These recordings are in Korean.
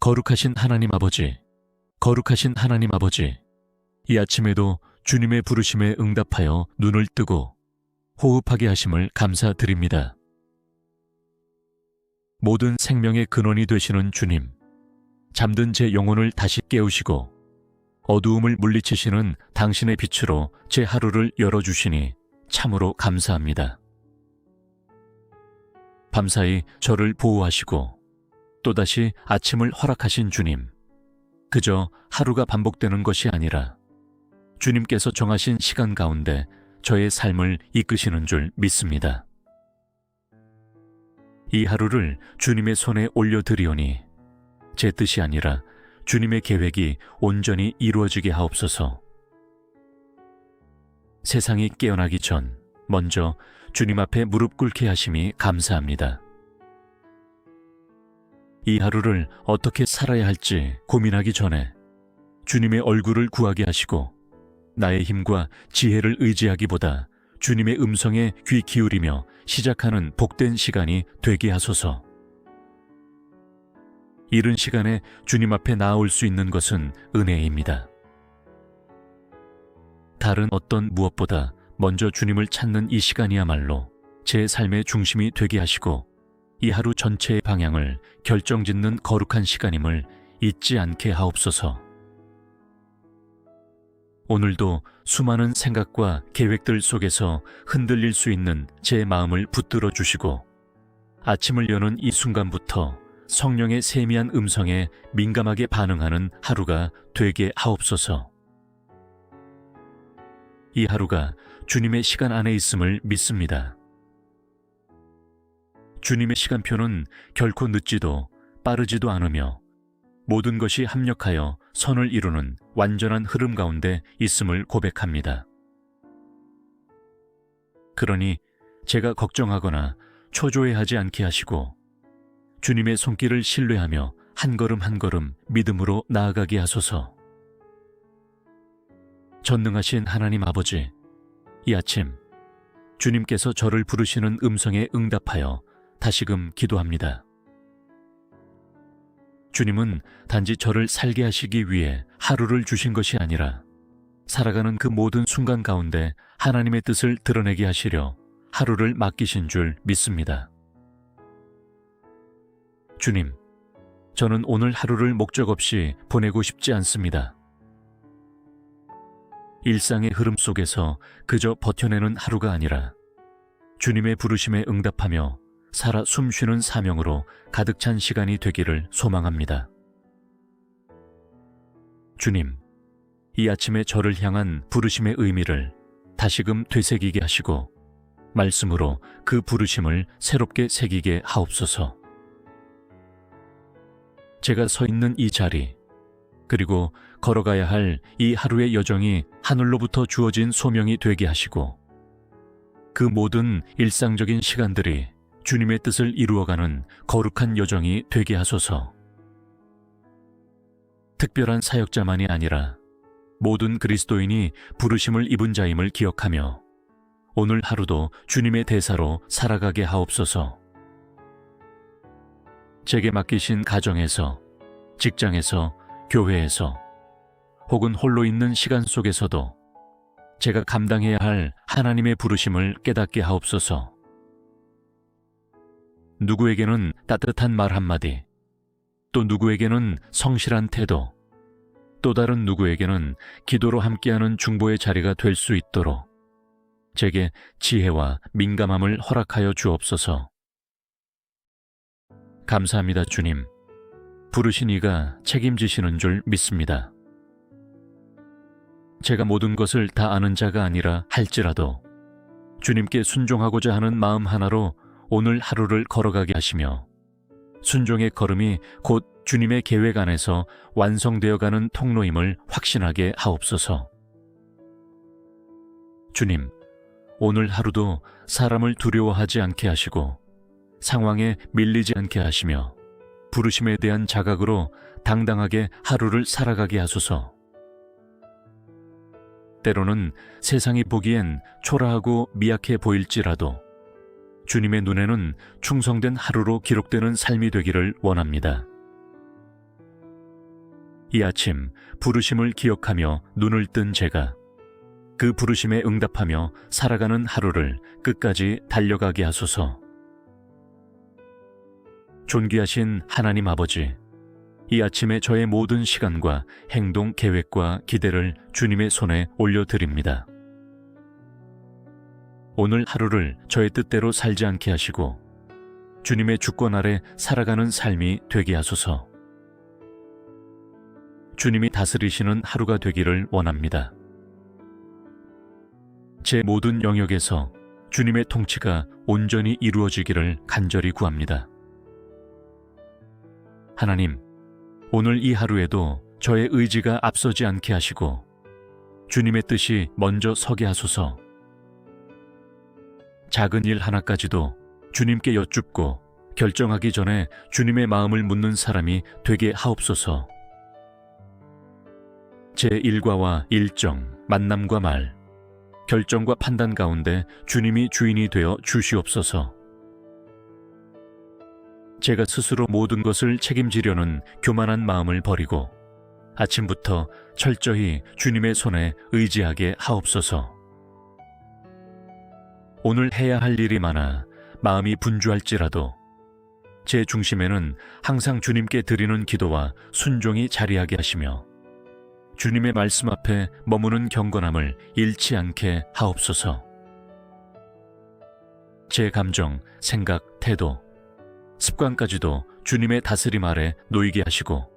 거룩하신 하나님 아버지, 거룩하신 하나님 아버지, 이 아침에도 주님의 부르심에 응답하여 눈을 뜨고 호흡하게 하심을 감사드립니다. 모든 생명의 근원이 되시는 주님, 잠든 제 영혼을 다시 깨우시고 어두움을 물리치시는 당신의 빛으로 제 하루를 열어주시니 참으로 감사합니다. 밤사이 저를 보호하시고 또다시 아침을 허락하신 주님, 그저 하루가 반복되는 것이 아니라 주님께서 정하신 시간 가운데 저의 삶을 이끄시는 줄 믿습니다. 이 하루를 주님의 손에 올려드리오니 제 뜻이 아니라 주님의 계획이 온전히 이루어지게 하옵소서. 세상이 깨어나기 전 먼저 주님 앞에 무릎 꿇게 하심이 감사합니다. 이 하루를 어떻게 살아야 할지 고민하기 전에 주님의 얼굴을 구하게 하시고 나의 힘과 지혜를 의지하기보다 주님의 음성에 귀 기울이며 시작하는 복된 시간이 되게 하소서. 이른 시간에 주님 앞에 나아올 수 있는 것은 은혜입니다. 다른 어떤 무엇보다 먼저 주님을 찾는 이 시간이야말로 제 삶의 중심이 되게 하시고 이 하루 전체의 방향을 결정짓는 거룩한 시간임을 잊지 않게 하옵소서. 오늘도 수많은 생각과 계획들 속에서 흔들릴 수 있는 제 마음을 붙들어 주시고 아침을 여는 이 순간부터 성령의 세미한 음성에 민감하게 반응하는 하루가 되게 하옵소서. 이 하루가 주님의 시간 안에 있음을 믿습니다. 주님의 시간표는 결코 늦지도 빠르지도 않으며 모든 것이 합력하여 선을 이루는 완전한 흐름 가운데 있음을 고백합니다. 그러니 제가 걱정하거나 초조해하지 않게 하시고 주님의 손길을 신뢰하며 한 걸음 한 걸음 믿음으로 나아가게 하소서. 전능하신 하나님 아버지, 이 아침 주님께서 저를 부르시는 음성에 응답하여 다시금 기도합니다. 주님은 단지 저를 살게 하시기 위해 하루를 주신 것이 아니라 살아가는 그 모든 순간 가운데 하나님의 뜻을 드러내게 하시려 하루를 맡기신 줄 믿습니다. 주님, 저는 오늘 하루를 목적 없이 보내고 싶지 않습니다. 일상의 흐름 속에서 그저 버텨내는 하루가 아니라 주님의 부르심에 응답하며 살아 숨쉬는 사명으로 가득 찬 시간이 되기를 소망합니다. 주님, 이 아침에 저를 향한 부르심의 의미를 다시금 되새기게 하시고 말씀으로 그 부르심을 새롭게 새기게 하옵소서. 제가 서 있는 이 자리, 그리고 걸어가야 할 이 하루의 여정이 하늘로부터 주어진 소명이 되게 하시고 그 모든 일상적인 시간들이 주님의 뜻을 이루어가는 거룩한 여정이 되게 하소서. 특별한 사역자만이 아니라 모든 그리스도인이 부르심을 입은 자임을 기억하며 오늘 하루도 주님의 대사로 살아가게 하옵소서. 제게 맡기신 가정에서, 직장에서, 교회에서 혹은 홀로 있는 시간 속에서도 제가 감당해야 할 하나님의 부르심을 깨닫게 하옵소서. 누구에게는 따뜻한 말 한마디, 또 누구에게는 성실한 태도, 또 다른 누구에게는 기도로 함께하는 중보의 자리가 될 수 있도록 제게 지혜와 민감함을 허락하여 주옵소서. 감사합니다, 주님. 부르신 이가 책임지시는 줄 믿습니다. 제가 모든 것을 다 아는 자가 아니라 할지라도 주님께 순종하고자 하는 마음 하나로 오늘 하루를 걸어가게 하시며 순종의 걸음이 곧 주님의 계획 안에서 완성되어가는 통로임을 확신하게 하옵소서. 주님, 오늘 하루도 사람을 두려워하지 않게 하시고 상황에 밀리지 않게 하시며 부르심에 대한 자각으로 당당하게 하루를 살아가게 하소서. 때로는 세상이 보기엔 초라하고 미약해 보일지라도 주님의 눈에는 충성된 하루로 기록되는 삶이 되기를 원합니다. 이 아침 부르심을 기억하며 눈을 뜬 제가 그 부르심에 응답하며 살아가는 하루를 끝까지 달려가게 하소서. 존귀하신 하나님 아버지, 이 아침에 저의 모든 시간과 행동 계획과 기대를 주님의 손에 올려드립니다. 오늘 하루를 저의 뜻대로 살지 않게 하시고 주님의 주권 아래 살아가는 삶이 되게 하소서. 주님이 다스리시는 하루가 되기를 원합니다. 제 모든 영역에서 주님의 통치가 온전히 이루어지기를 간절히 구합니다. 하나님, 오늘 이 하루에도 저의 의지가 앞서지 않게 하시고 주님의 뜻이 먼저 서게 하소서. 작은 일 하나까지도 주님께 여쭙고 결정하기 전에 주님의 마음을 묻는 사람이 되게 하옵소서. 제 일과와 일정, 만남과 말, 결정과 판단 가운데 주님이 주인이 되어 주시옵소서. 제가 스스로 모든 것을 책임지려는 교만한 마음을 버리고 아침부터 철저히 주님의 손에 의지하게 하옵소서. 오늘 해야 할 일이 많아 마음이 분주할지라도 제 중심에는 항상 주님께 드리는 기도와 순종이 자리하게 하시며 주님의 말씀 앞에 머무는 경건함을 잃지 않게 하옵소서. 제 감정, 생각, 태도, 습관까지도 주님의 다스림 아래 놓이게 하시고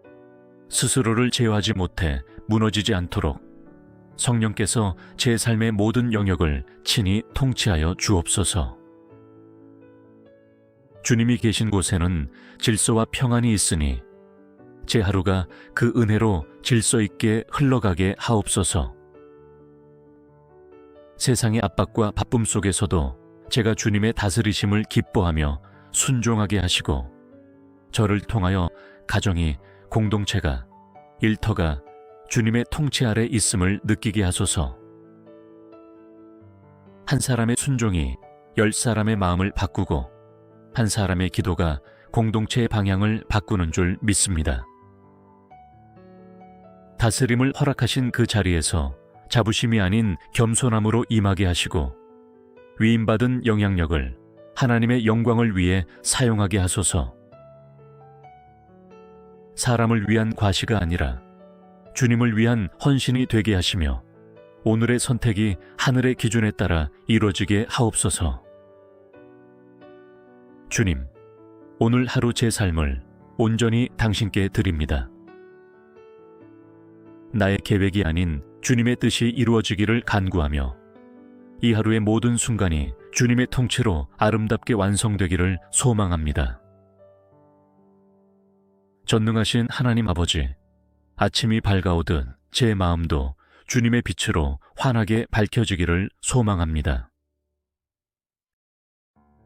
스스로를 제어하지 못해 무너지지 않도록 성령께서 제 삶의 모든 영역을 친히 통치하여 주옵소서. 주님이 계신 곳에는 질서와 평안이 있으니 제 하루가 그 은혜로 질서 있게 흘러가게 하옵소서. 세상의 압박과 바쁨 속에서도 제가 주님의 다스리심을 기뻐하며 순종하게 하시고 저를 통하여 가정이, 공동체가, 일터가 주님의 통치 아래 있음을 느끼게 하소서. 한 사람의 순종이 10사람의 마음을 바꾸고 한 사람의 기도가 공동체의 방향을 바꾸는 줄 믿습니다. 다스림을 허락하신 그 자리에서 자부심이 아닌 겸손함으로 임하게 하시고 위임받은 영향력을 하나님의 영광을 위해 사용하게 하소서. 사람을 위한 과시가 아니라 주님을 위한 헌신이 되게 하시며 오늘의 선택이 하늘의 기준에 따라 이루어지게 하옵소서. 주님, 오늘 하루 제 삶을 온전히 당신께 드립니다. 나의 계획이 아닌 주님의 뜻이 이루어지기를 간구하며 이 하루의 모든 순간이 주님의 통치로 아름답게 완성되기를 소망합니다. 전능하신 하나님 아버지, 아침이 밝아오듯 제 마음도 주님의 빛으로 환하게 밝혀지기를 소망합니다.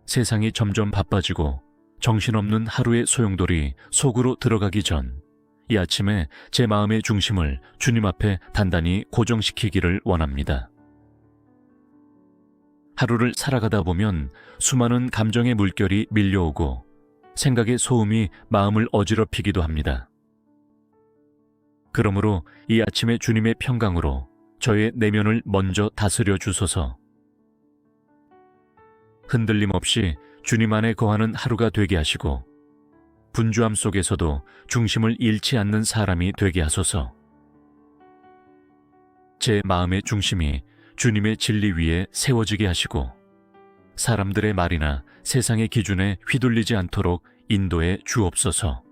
세상이 점점 바빠지고 정신없는 하루의 소용돌이 속으로 들어가기 전 이 아침에 제 마음의 중심을 주님 앞에 단단히 고정시키기를 원합니다. 하루를 살아가다 보면 수많은 감정의 물결이 밀려오고 생각의 소음이 마음을 어지럽히기도 합니다. 그러므로 이 아침에 주님의 평강으로 저의 내면을 먼저 다스려 주소서. 흔들림 없이 주님 안에 거하는 하루가 되게 하시고 분주함 속에서도 중심을 잃지 않는 사람이 되게 하소서. 제 마음의 중심이 주님의 진리 위에 세워지게 하시고 사람들의 말이나 세상의 기준에 휘둘리지 않도록 인도해 주옵소서.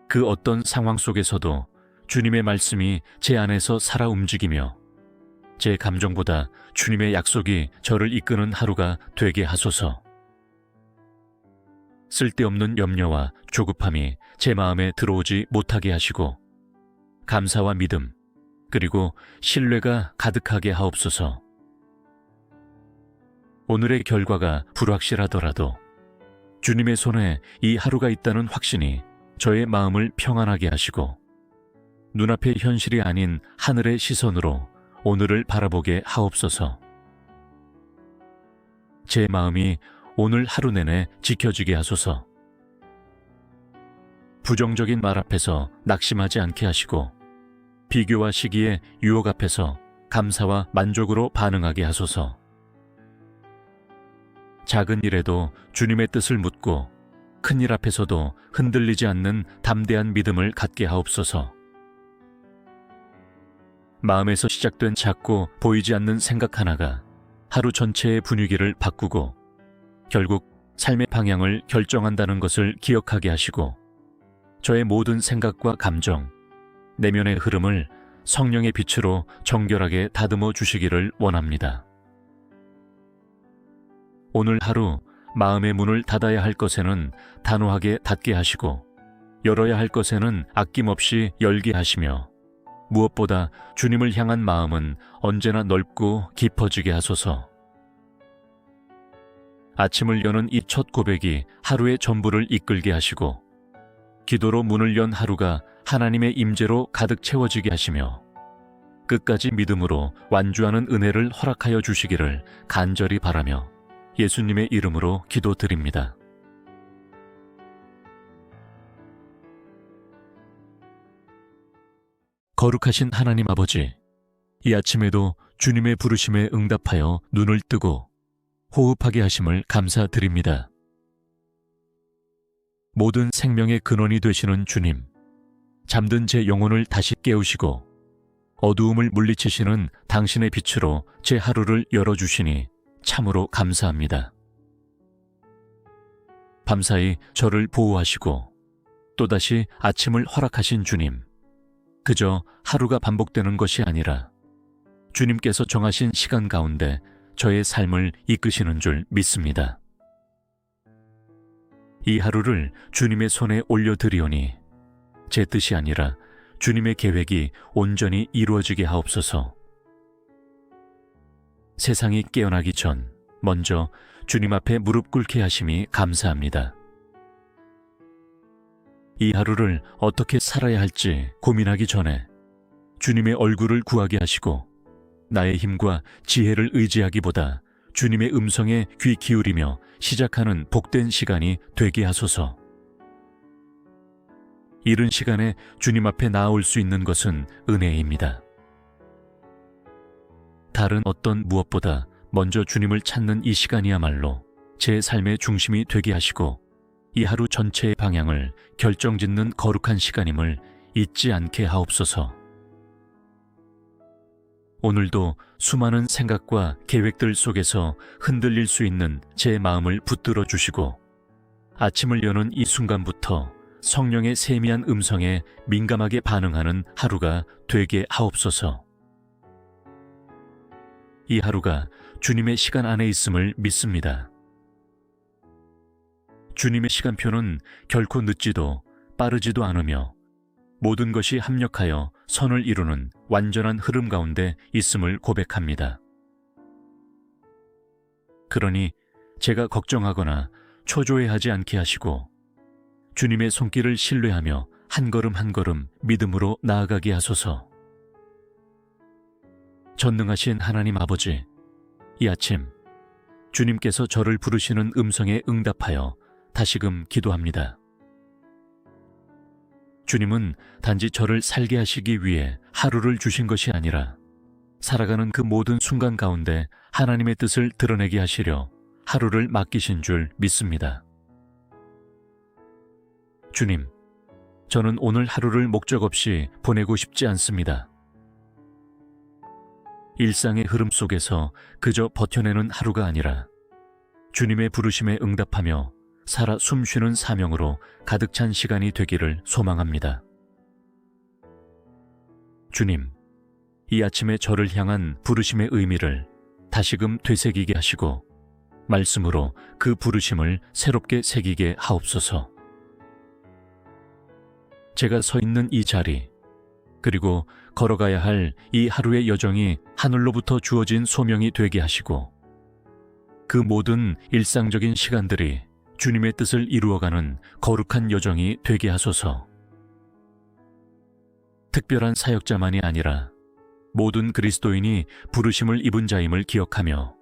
그 어떤 상황 속에서도 주님의 말씀이 제 안에서 살아 움직이며 제 감정보다 주님의 약속이 저를 이끄는 하루가 되게 하소서. 쓸데없는 염려와 조급함이 제 마음에 들어오지 못하게 하시고 감사와 믿음 그리고 신뢰가 가득하게 하옵소서. 오늘의 결과가 불확실하더라도 주님의 손에 이 하루가 있다는 확신이 저의 마음을 평안하게 하시고 눈앞의 현실이 아닌 하늘의 시선으로 오늘을 바라보게 하옵소서. 제 마음이 오늘 하루 내내 지켜지게 하소서. 부정적인 말 앞에서 낙심하지 않게 하시고 비교와 시기의 유혹 앞에서 감사와 만족으로 반응하게 하소서. 작은 일에도 주님의 뜻을 묻고 큰 일 앞에서도 흔들리지 않는 담대한 믿음을 갖게 하옵소서. 마음에서 시작된 작고 보이지 않는 생각 하나가 하루 전체의 분위기를 바꾸고 결국 삶의 방향을 결정한다는 것을 기억하게 하시고 저의 모든 생각과 감정, 내면의 흐름을 성령의 빛으로 정결하게 다듬어 주시기를 원합니다. 오늘 하루 마음의 문을 닫아야 할 것에는 단호하게 닫게 하시고 열어야 할 것에는 아낌없이 열게 하시며 무엇보다 주님을 향한 마음은 언제나 넓고 깊어지게 하소서. 아침을 여는 이 첫 고백이 하루의 전부를 이끌게 하시고 기도로 문을 연 하루가 하나님의 임재로 가득 채워지게 하시며 끝까지 믿음으로 완주하는 은혜를 허락하여 주시기를 간절히 바라며 예수님의 이름으로 기도드립니다. 거룩하신 하나님 아버지, 이 아침에도 주님의 부르심에 응답하여 눈을 뜨고 호흡하게 하심을 감사드립니다. 모든 생명의 근원이 되시는 주님, 잠든 제 영혼을 다시 깨우시고 어두움을 물리치시는 당신의 빛으로 제 하루를 열어주시니 참으로 감사합니다. 밤사이 저를 보호하시고 또다시 아침을 허락하신 주님, 그저 하루가 반복되는 것이 아니라 주님께서 정하신 시간 가운데 저의 삶을 이끄시는 줄 믿습니다. 이 하루를 주님의 손에 올려드리오니 제 뜻이 아니라 주님의 계획이 온전히 이루어지게 하옵소서. 세상이 깨어나기 전 먼저 주님 앞에 무릎 꿇게 하심이 감사합니다. 이 하루를 어떻게 살아야 할지 고민하기 전에 주님의 얼굴을 구하게 하시고 나의 힘과 지혜를 의지하기보다 주님의 음성에 귀 기울이며 시작하는 복된 시간이 되게 하소서. 이른 시간에 주님 앞에 나아올 수 있는 것은 은혜입니다. 다른 어떤 무엇보다 먼저 주님을 찾는 이 시간이야말로 제 삶의 중심이 되게 하시고 이 하루 전체의 방향을 결정짓는 거룩한 시간임을 잊지 않게 하옵소서. 오늘도 수많은 생각과 계획들 속에서 흔들릴 수 있는 제 마음을 붙들어 주시고 아침을 여는 이 순간부터 성령의 세미한 음성에 민감하게 반응하는 하루가 되게 하옵소서. 이 하루가 주님의 시간 안에 있음을 믿습니다. 주님의 시간표는 결코 늦지도 빠르지도 않으며 모든 것이 합력하여 선을 이루는 완전한 흐름 가운데 있음을 고백합니다. 그러니 제가 걱정하거나 초조해하지 않게 하시고 주님의 손길을 신뢰하며 한 걸음 한 걸음 믿음으로 나아가게 하소서. 전능하신 하나님 아버지, 이 아침 주님께서 저를 부르시는 음성에 응답하여 다시금 기도합니다. 주님은 단지 저를 살게 하시기 위해 하루를 주신 것이 아니라 살아가는 그 모든 순간 가운데 하나님의 뜻을 드러내게 하시려 하루를 맡기신 줄 믿습니다. 주님, 저는 오늘 하루를 목적 없이 보내고 싶지 않습니다. 일상의 흐름 속에서 그저 버텨내는 하루가 아니라 주님의 부르심에 응답하며 살아 숨쉬는 사명으로 가득 찬 시간이 되기를 소망합니다. 주님, 이 아침에 저를 향한 부르심의 의미를 다시금 되새기게 하시고 말씀으로 그 부르심을 새롭게 새기게 하옵소서. 제가 서 있는 이 자리, 그리고 걸어가야 할 이 하루의 여정이 하늘로부터 주어진 소명이 되게 하시고 그 모든 일상적인 시간들이 주님의 뜻을 이루어가는 거룩한 여정이 되게 하소서. 특별한 사역자만이 아니라 모든 그리스도인이 부르심을 입은 자임을 기억하며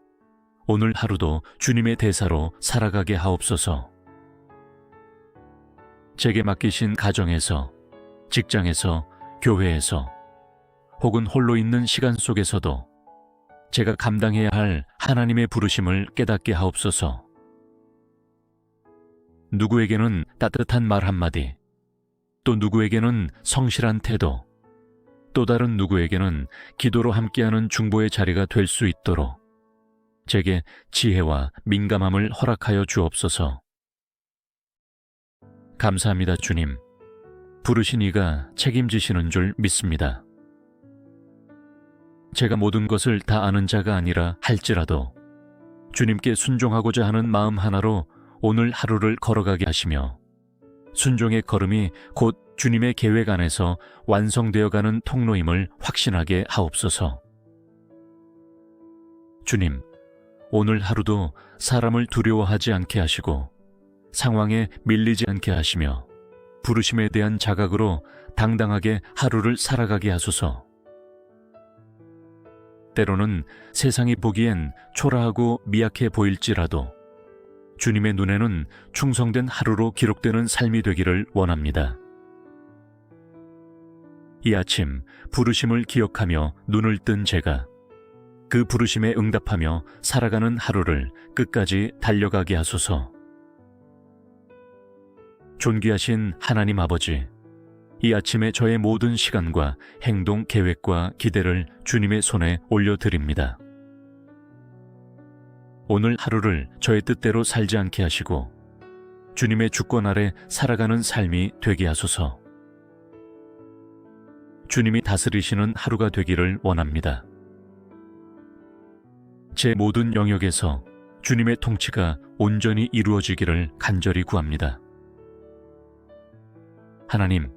오늘 하루도 주님의 대사로 살아가게 하옵소서. 제게 맡기신 가정에서, 직장에서, 교회에서, 혹은 홀로 있는 시간 속에서도 제가 감당해야 할 하나님의 부르심을 깨닫게 하옵소서. 누구에게는 따뜻한 말 한마디, 또 누구에게는 성실한 태도, 또 다른 누구에게는 기도로 함께하는 중보의 자리가 될 수 있도록 제게 지혜와 민감함을 허락하여 주옵소서. 감사합니다, 주님. 부르신 이가 책임지시는 줄 믿습니다. 제가 모든 것을 다 아는 자가 아니라 할지라도 주님께 순종하고자 하는 마음 하나로 오늘 하루를 걸어가게 하시며 순종의 걸음이 곧 주님의 계획 안에서 완성되어가는 통로임을 확신하게 하옵소서. 주님, 오늘 하루도 사람을 두려워하지 않게 하시고 상황에 밀리지 않게 하시며 부르심에 대한 자각으로 당당하게 하루를 살아가게 하소서. 때로는 세상이 보기엔 초라하고 미약해 보일지라도 주님의 눈에는 충성된 하루로 기록되는 삶이 되기를 원합니다. 이 아침 부르심을 기억하며 눈을 뜬 제가 그 부르심에 응답하며 살아가는 하루를 끝까지 달려가게 하소서. 존귀하신 하나님 아버지, 이 아침에 저의 모든 시간과 행동 계획과 기대를 주님의 손에 올려드립니다. 오늘 하루를 저의 뜻대로 살지 않게 하시고 주님의 주권 아래 살아가는 삶이 되게 하소서. 주님이 다스리시는 하루가 되기를 원합니다. 제 모든 영역에서 주님의 통치가 온전히 이루어지기를 간절히 구합니다. 하나님,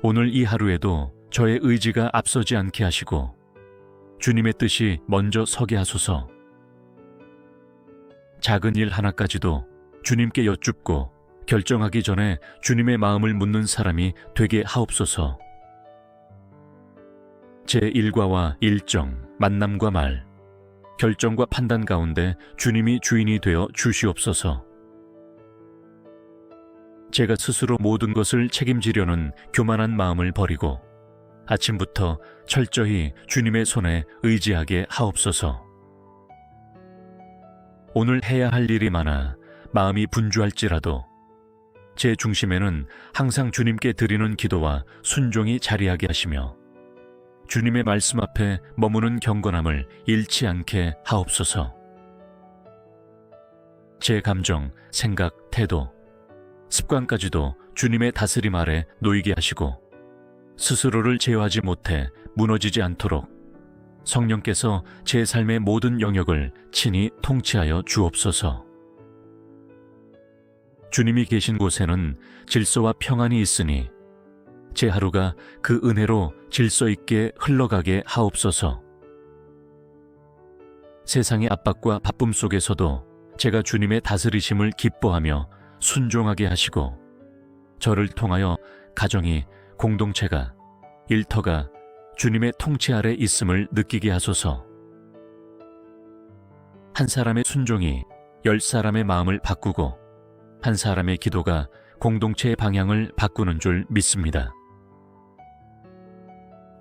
오늘 이 하루에도 저의 의지가 앞서지 않게 하시고 주님의 뜻이 먼저 서게 하소서. 작은 일 하나까지도 주님께 여쭙고 결정하기 전에 주님의 마음을 묻는 사람이 되게 하옵소서. 제 일과와 일정, 만남과 말, 결정과 판단 가운데 주님이 주인이 되어 주시옵소서. 제가 스스로 모든 것을 책임지려는 교만한 마음을 버리고 아침부터 철저히 주님의 손에 의지하게 하옵소서. 오늘 해야 할 일이 많아 마음이 분주할지라도 제 중심에는 항상 주님께 드리는 기도와 순종이 자리하게 하시며 주님의 말씀 앞에 머무는 경건함을 잃지 않게 하옵소서. 제 감정, 생각, 태도, 습관까지도 주님의 다스림 아래 놓이게 하시고 스스로를 제어하지 못해 무너지지 않도록 성령께서 제 삶의 모든 영역을 친히 통치하여 주옵소서. 주님이 계신 곳에는 질서와 평안이 있으니 제 하루가 그 은혜로 질서 있게 흘러가게 하옵소서. 세상의 압박과 바쁨 속에서도 제가 주님의 다스리심을 기뻐하며 순종하게 하시고 저를 통하여 가정이, 공동체가, 일터가 주님의 통치 아래 있음을 느끼게 하소서. 한 사람의 순종이 10사람의 마음을 바꾸고 한 사람의 기도가 공동체의 방향을 바꾸는 줄 믿습니다.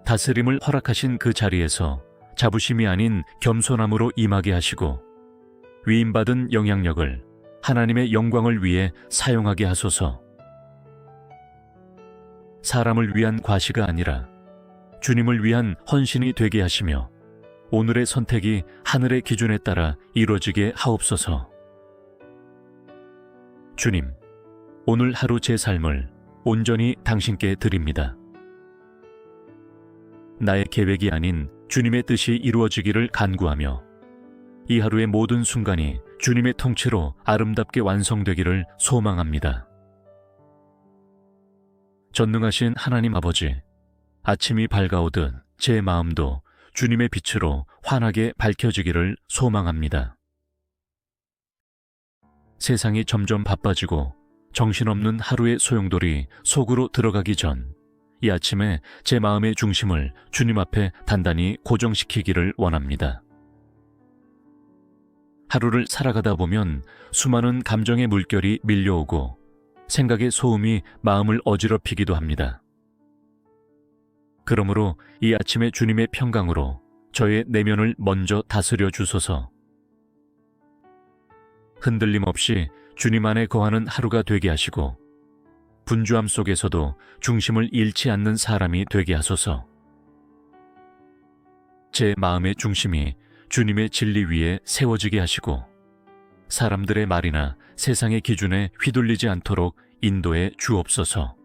다스림을 허락하신 그 자리에서 자부심이 아닌 겸손함으로 임하게 하시고 위임받은 영향력을 하나님의 영광을 위해 사용하게 하소서. 사람을 위한 과시가 아니라 주님을 위한 헌신이 되게 하시며 오늘의 선택이 하늘의 기준에 따라 이루어지게 하옵소서. 주님, 오늘 하루 제 삶을 온전히 당신께 드립니다. 나의 계획이 아닌 주님의 뜻이 이루어지기를 간구하며 이 하루의 모든 순간이 주님의 통치로 아름답게 완성되기를 소망합니다. 전능하신 하나님 아버지, 아침이 밝아오듯 제 마음도 주님의 빛으로 환하게 밝혀지기를 소망합니다. 세상이 점점 바빠지고 정신없는 하루의 소용돌이 속으로 들어가기 전 이 아침에 제 마음의 중심을 주님 앞에 단단히 고정시키기를 원합니다. 하루를 살아가다 보면 수많은 감정의 물결이 밀려오고 생각의 소음이 마음을 어지럽히기도 합니다. 그러므로 이 아침에 주님의 평강으로 저의 내면을 먼저 다스려 주소서. 흔들림 없이 주님 안에 거하는 하루가 되게 하시고 분주함 속에서도 중심을 잃지 않는 사람이 되게 하소서. 제 마음의 중심이 주님의 진리 위에 세워지게 하시고 사람들의 말이나 세상의 기준에 휘둘리지 않도록 인도해 주옵소서.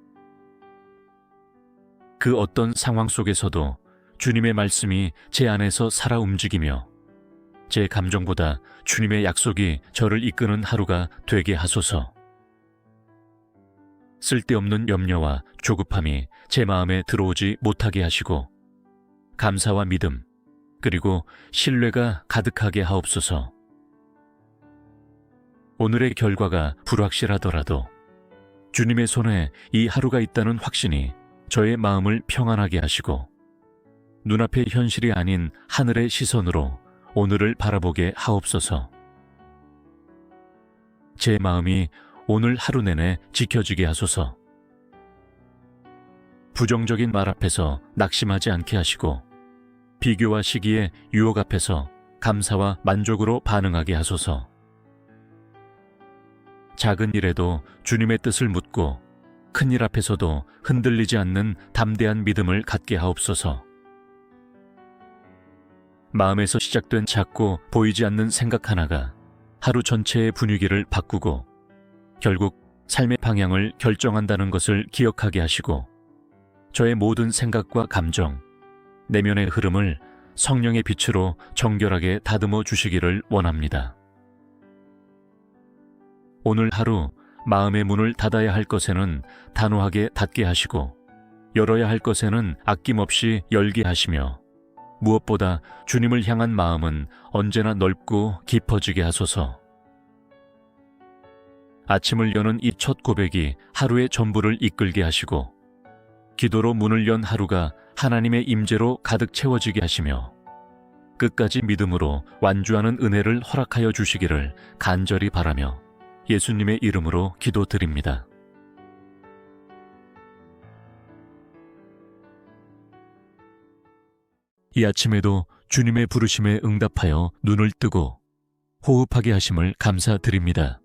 그 어떤 상황 속에서도 주님의 말씀이 제 안에서 살아 움직이며 제 감정보다 주님의 약속이 저를 이끄는 하루가 되게 하소서. 쓸데없는 염려와 조급함이 제 마음에 들어오지 못하게 하시고 감사와 믿음 그리고 신뢰가 가득하게 하옵소서. 오늘의 결과가 불확실하더라도 주님의 손에 이 하루가 있다는 확신이 저의 마음을 평안하게 하시고 눈앞의 현실이 아닌 하늘의 시선으로 오늘을 바라보게 하옵소서. 제 마음이 오늘 하루 내내 지켜지게 하소서. 부정적인 말 앞에서 낙심하지 않게 하시고 비교와 시기의 유혹 앞에서 감사와 만족으로 반응하게 하소서. 작은 일에도 주님의 뜻을 묻고 큰 일 앞에서도 흔들리지 않는 담대한 믿음을 갖게 하옵소서. 마음에서 시작된 작고 보이지 않는 생각 하나가 하루 전체의 분위기를 바꾸고 결국 삶의 방향을 결정한다는 것을 기억하게 하시고 저의 모든 생각과 감정, 내면의 흐름을 성령의 빛으로 정결하게 다듬어 주시기를 원합니다. 오늘 하루 마음의 문을 닫아야 할 것에는 단호하게 닫게 하시고 열어야 할 것에는 아낌없이 열게 하시며 무엇보다 주님을 향한 마음은 언제나 넓고 깊어지게 하소서. 아침을 여는 이 첫 고백이 하루의 전부를 이끌게 하시고 기도로 문을 연 하루가 하나님의 임재로 가득 채워지게 하시며 끝까지 믿음으로 완주하는 은혜를 허락하여 주시기를 간절히 바라며 예수님의 이름으로 기도드립니다. 이 아침에도 주님의 부르심에 응답하여 눈을 뜨고 호흡하게 하심을 감사드립니다.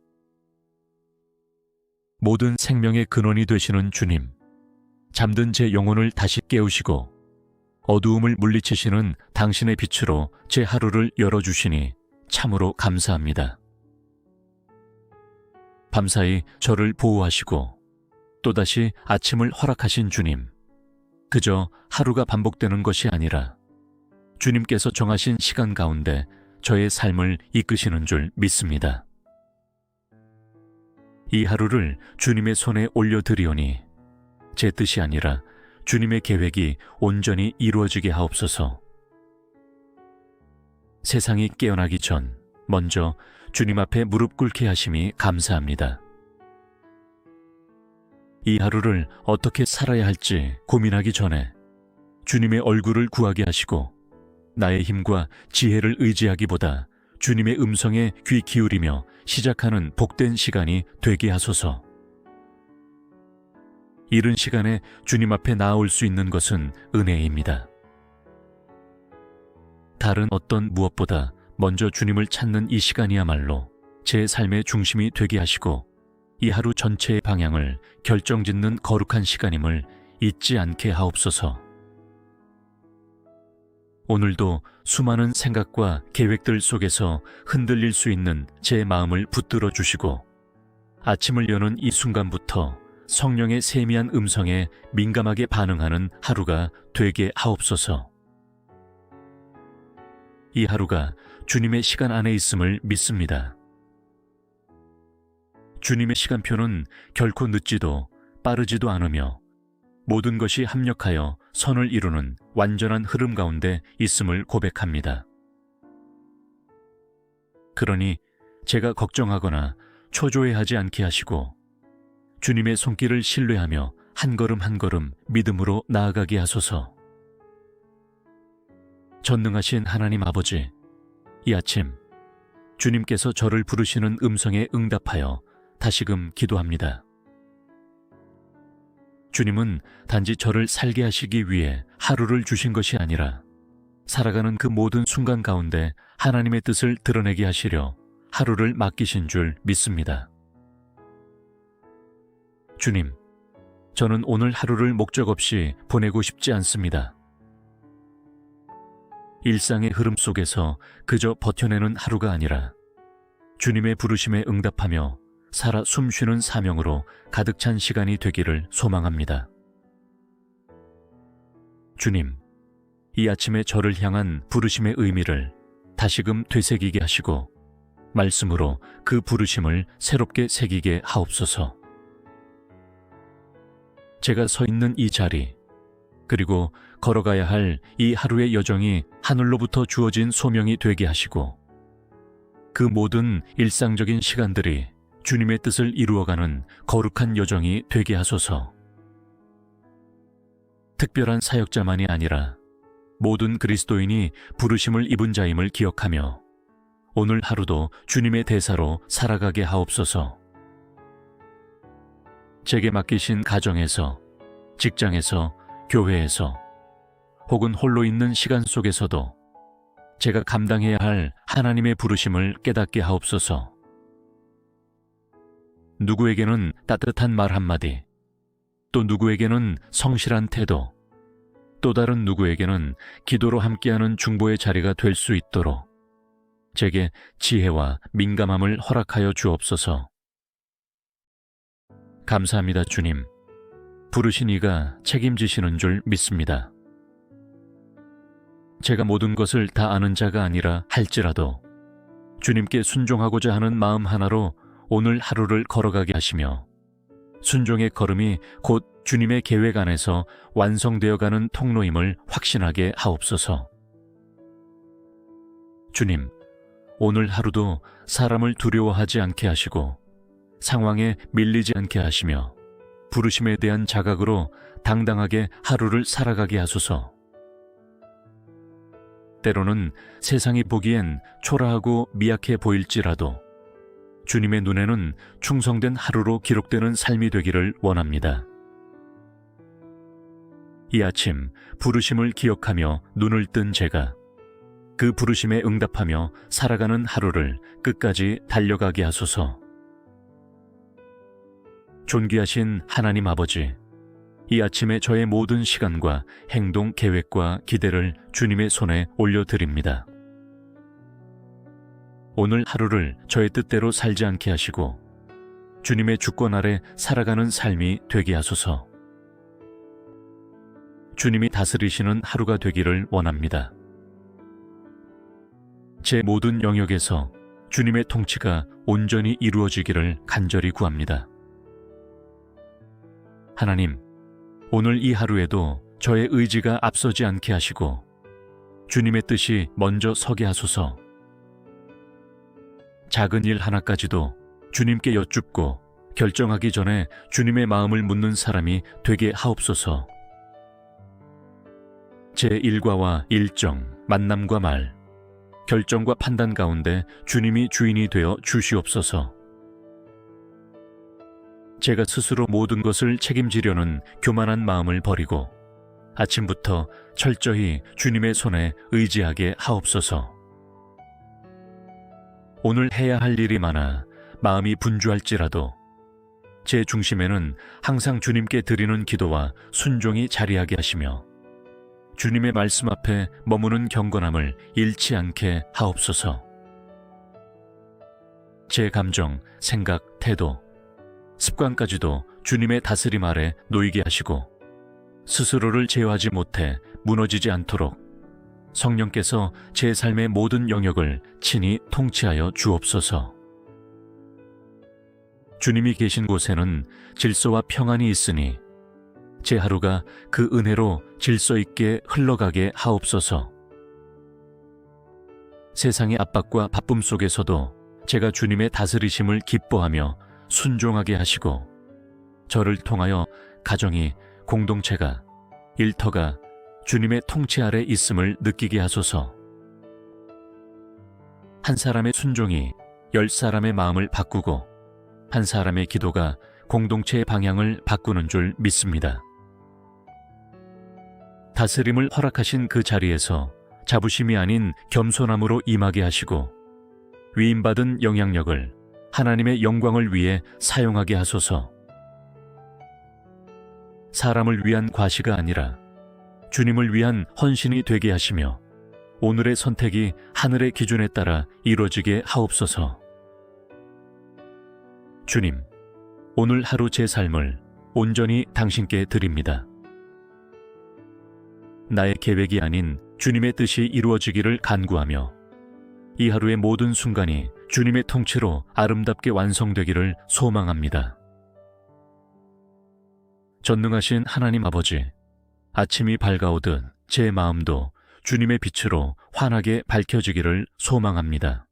모든 생명의 근원이 되시는 주님, 잠든 제 영혼을 다시 깨우시고 어두움을 물리치시는 당신의 빛으로 제 하루를 열어주시니 참으로 감사합니다. 밤사이 저를 보호하시고 또다시 아침을 허락하신 주님, 그저 하루가 반복되는 것이 아니라 주님께서 정하신 시간 가운데 저의 삶을 이끄시는 줄 믿습니다. 이 하루를 주님의 손에 올려드리오니 제 뜻이 아니라 주님의 계획이 온전히 이루어지게 하옵소서. 세상이 깨어나기 전 먼저 주님 앞에 무릎 꿇게 하심이 감사합니다. 이 하루를 어떻게 살아야 할지 고민하기 전에 주님의 얼굴을 구하게 하시고 나의 힘과 지혜를 의지하기보다 주님의 음성에 귀 기울이며 시작하는 복된 시간이 되게 하소서. 이른 시간에 주님 앞에 나아올 수 있는 것은 은혜입니다. 다른 어떤 무엇보다 먼저 주님을 찾는 이 시간이야말로 제 삶의 중심이 되게 하시고 이 하루 전체의 방향을 결정짓는 거룩한 시간임을 잊지 않게 하옵소서. 오늘도 수많은 생각과 계획들 속에서 흔들릴 수 있는 제 마음을 붙들어 주시고 아침을 여는 이 순간부터 성령의 세미한 음성에 민감하게 반응하는 하루가 되게 하옵소서. 이 하루가 주님의 시간 안에 있음을 믿습니다. 주님의 시간표는 결코 늦지도 빠르지도 않으며 모든 것이 합력하여 선을 이루는 완전한 흐름 가운데 있음을 고백합니다. 그러니 제가 걱정하거나 초조해하지 않게 하시고 주님의 손길을 신뢰하며 한 걸음 한 걸음 믿음으로 나아가게 하소서. 전능하신 하나님 아버지, 이 아침 주님께서 저를 부르시는 음성에 응답하여 다시금 기도합니다. 주님은 단지 저를 살게 하시기 위해 하루를 주신 것이 아니라 살아가는 그 모든 순간 가운데 하나님의 뜻을 드러내게 하시려 하루를 맡기신 줄 믿습니다. 주님, 저는 오늘 하루를 목적 없이 보내고 싶지 않습니다. 일상의 흐름 속에서 그저 버텨내는 하루가 아니라 주님의 부르심에 응답하며 살아 숨쉬는 사명으로 가득 찬 시간이 되기를 소망합니다. 주님, 이 아침에 저를 향한 부르심의 의미를 다시금 되새기게 하시고 말씀으로 그 부르심을 새롭게 새기게 하옵소서. 제가 서 있는 이 자리, 그리고 걸어가야 할 이 하루의 여정이 하늘로부터 주어진 소명이 되게 하시고 그 모든 일상적인 시간들이 주님의 뜻을 이루어가는 거룩한 여정이 되게 하소서. 특별한 사역자만이 아니라 모든 그리스도인이 부르심을 입은 자임을 기억하며 오늘 하루도 주님의 대사로 살아가게 하옵소서. 제게 맡기신 가정에서, 직장에서, 교회에서 혹은 홀로 있는 시간 속에서도 제가 감당해야 할 하나님의 부르심을 깨닫게 하옵소서. 누구에게는 따뜻한 말 한마디, 또 누구에게는 성실한 태도, 또 다른 누구에게는 기도로 함께하는 중보의 자리가 될 수 있도록 제게 지혜와 민감함을 허락하여 주옵소서. 감사합니다, 주님. 부르신 이가 책임지시는 줄 믿습니다. 제가 모든 것을 다 아는 자가 아니라 할지라도 주님께 순종하고자 하는 마음 하나로 오늘 하루를 걸어가게 하시며 순종의 걸음이 곧 주님의 계획 안에서 완성되어가는 통로임을 확신하게 하옵소서. 주님, 오늘 하루도 사람을 두려워하지 않게 하시고 상황에 밀리지 않게 하시며 부르심에 대한 자각으로 당당하게 하루를 살아가게 하소서. 때로는 세상이 보기엔 초라하고 미약해 보일지라도 주님의 눈에는 충성된 하루로 기록되는 삶이 되기를 원합니다. 이 아침 부르심을 기억하며 눈을 뜬 제가 그 부르심에 응답하며 살아가는 하루를 끝까지 달려가게 하소서. 존귀하신 하나님 아버지, 이 아침에 저의 모든 시간과 행동 계획과 기대를 주님의 손에 올려드립니다. 오늘 하루를 저의 뜻대로 살지 않게 하시고 주님의 주권 아래 살아가는 삶이 되게 하소서. 주님이 다스리시는 하루가 되기를 원합니다. 제 모든 영역에서 주님의 통치가 온전히 이루어지기를 간절히 구합니다. 하나님, 오늘 이 하루에도 저의 의지가 앞서지 않게 하시고 주님의 뜻이 먼저 서게 하소서. 작은 일 하나까지도 주님께 여쭙고 결정하기 전에 주님의 마음을 묻는 사람이 되게 하옵소서. 제 일과와 일정, 만남과 말, 결정과 판단 가운데 주님이 주인이 되어 주시옵소서. 제가 스스로 모든 것을 책임지려는 교만한 마음을 버리고 아침부터 철저히 주님의 손에 의지하게 하옵소서. 오늘 해야 할 일이 많아 마음이 분주할지라도 제 중심에는 항상 주님께 드리는 기도와 순종이 자리하게 하시며 주님의 말씀 앞에 머무는 경건함을 잃지 않게 하옵소서. 제 감정, 생각, 태도, 습관까지도 주님의 다스림 아래 놓이게 하시고 스스로를 제어하지 못해 무너지지 않도록 성령께서 제 삶의 모든 영역을 친히 통치하여 주옵소서. 주님이 계신 곳에는 질서와 평안이 있으니 제 하루가 그 은혜로 질서 있게 흘러가게 하옵소서. 세상의 압박과 바쁨 속에서도 제가 주님의 다스리심을 기뻐하며 순종하게 하시고 저를 통하여 가정이, 공동체가, 일터가 주님의 통치 아래 있음을 느끼게 하소서. 한 사람의 순종이 10사람의 마음을 바꾸고 한 사람의 기도가 공동체의 방향을 바꾸는 줄 믿습니다. 다스림을 허락하신 그 자리에서 자부심이 아닌 겸손함으로 임하게 하시고 위임받은 영향력을 하나님의 영광을 위해 사용하게 하소서. 사람을 위한 과시가 아니라 주님을 위한 헌신이 되게 하시며 오늘의 선택이 하늘의 기준에 따라 이루어지게 하옵소서. 주님, 오늘 하루 제 삶을 온전히 당신께 드립니다. 나의 계획이 아닌 주님의 뜻이 이루어지기를 간구하며 이 하루의 모든 순간이 주님의 통치로 아름답게 완성되기를 소망합니다. 전능하신 하나님 아버지, 아침이 밝아오듯 제 마음도 주님의 빛으로 환하게 밝혀지기를 소망합니다.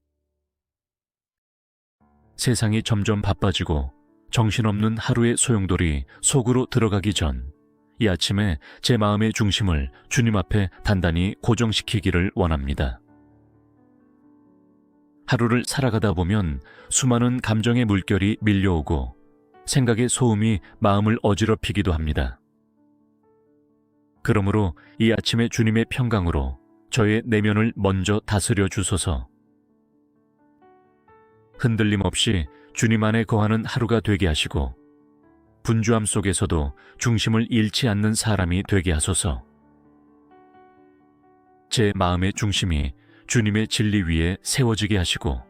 세상이 점점 바빠지고 정신없는 하루의 소용돌이 속으로 들어가기 전 이 아침에 제 마음의 중심을 주님 앞에 단단히 고정시키기를 원합니다. 하루를 살아가다 보면 수많은 감정의 물결이 밀려오고 생각의 소음이 마음을 어지럽히기도 합니다. 그러므로 이 아침에 주님의 평강으로 저의 내면을 먼저 다스려 주소서. 흔들림 없이 주님 안에 거하는 하루가 되게 하시고 분주함 속에서도 중심을 잃지 않는 사람이 되게 하소서. 제 마음의 중심이 주님의 진리 위에 세워지게 하시고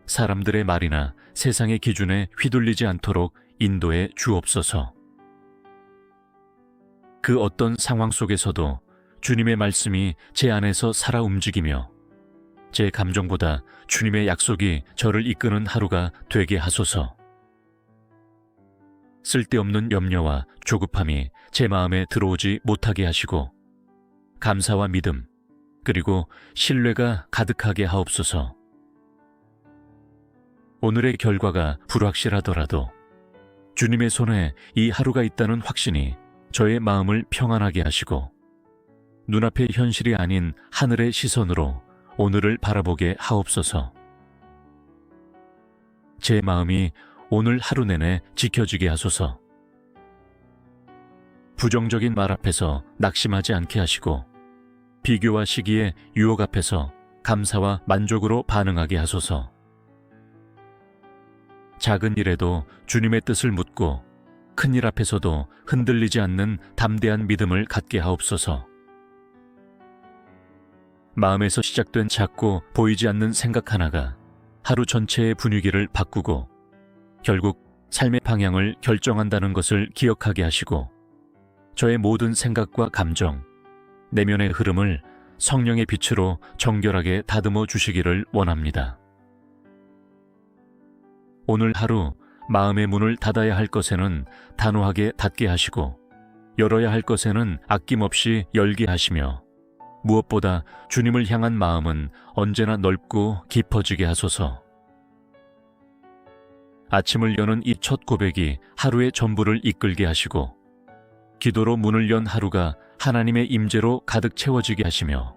사람들의 말이나 세상의 기준에 휘둘리지 않도록 인도해 주옵소서. 그 어떤 상황 속에서도 주님의 말씀이 제 안에서 살아 움직이며 제 감정보다 주님의 약속이 저를 이끄는 하루가 되게 하소서. 쓸데없는 염려와 조급함이 제 마음에 들어오지 못하게 하시고 감사와 믿음 그리고 신뢰가 가득하게 하옵소서. 오늘의 결과가 불확실하더라도 주님의 손에 이 하루가 있다는 확신이 저의 마음을 평안하게 하시고 눈앞의 현실이 아닌 하늘의 시선으로 오늘을 바라보게 하옵소서. 제 마음이 오늘 하루 내내 지켜지게 하소서. 부정적인 말 앞에서 낙심하지 않게 하시고 비교와 시기의 유혹 앞에서 감사와 만족으로 반응하게 하소서. 작은 일에도 주님의 뜻을 묻고 큰 일 앞에서도 흔들리지 않는 담대한 믿음을 갖게 하옵소서. 마음에서 시작된 작고 보이지 않는 생각 하나가 하루 전체의 분위기를 바꾸고 결국 삶의 방향을 결정한다는 것을 기억하게 하시고 저의 모든 생각과 감정, 내면의 흐름을 성령의 빛으로 정결하게 다듬어 주시기를 원합니다. 오늘 하루 마음의 문을 닫아야 할 것에는 단호하게 닫게 하시고 열어야 할 것에는 아낌없이 열게 하시며 무엇보다 주님을 향한 마음은 언제나 넓고 깊어지게 하소서. 아침을 여는 이 첫 고백이 하루의 전부를 이끌게 하시고 기도로 문을 연 하루가 하나님의 임재로 가득 채워지게 하시며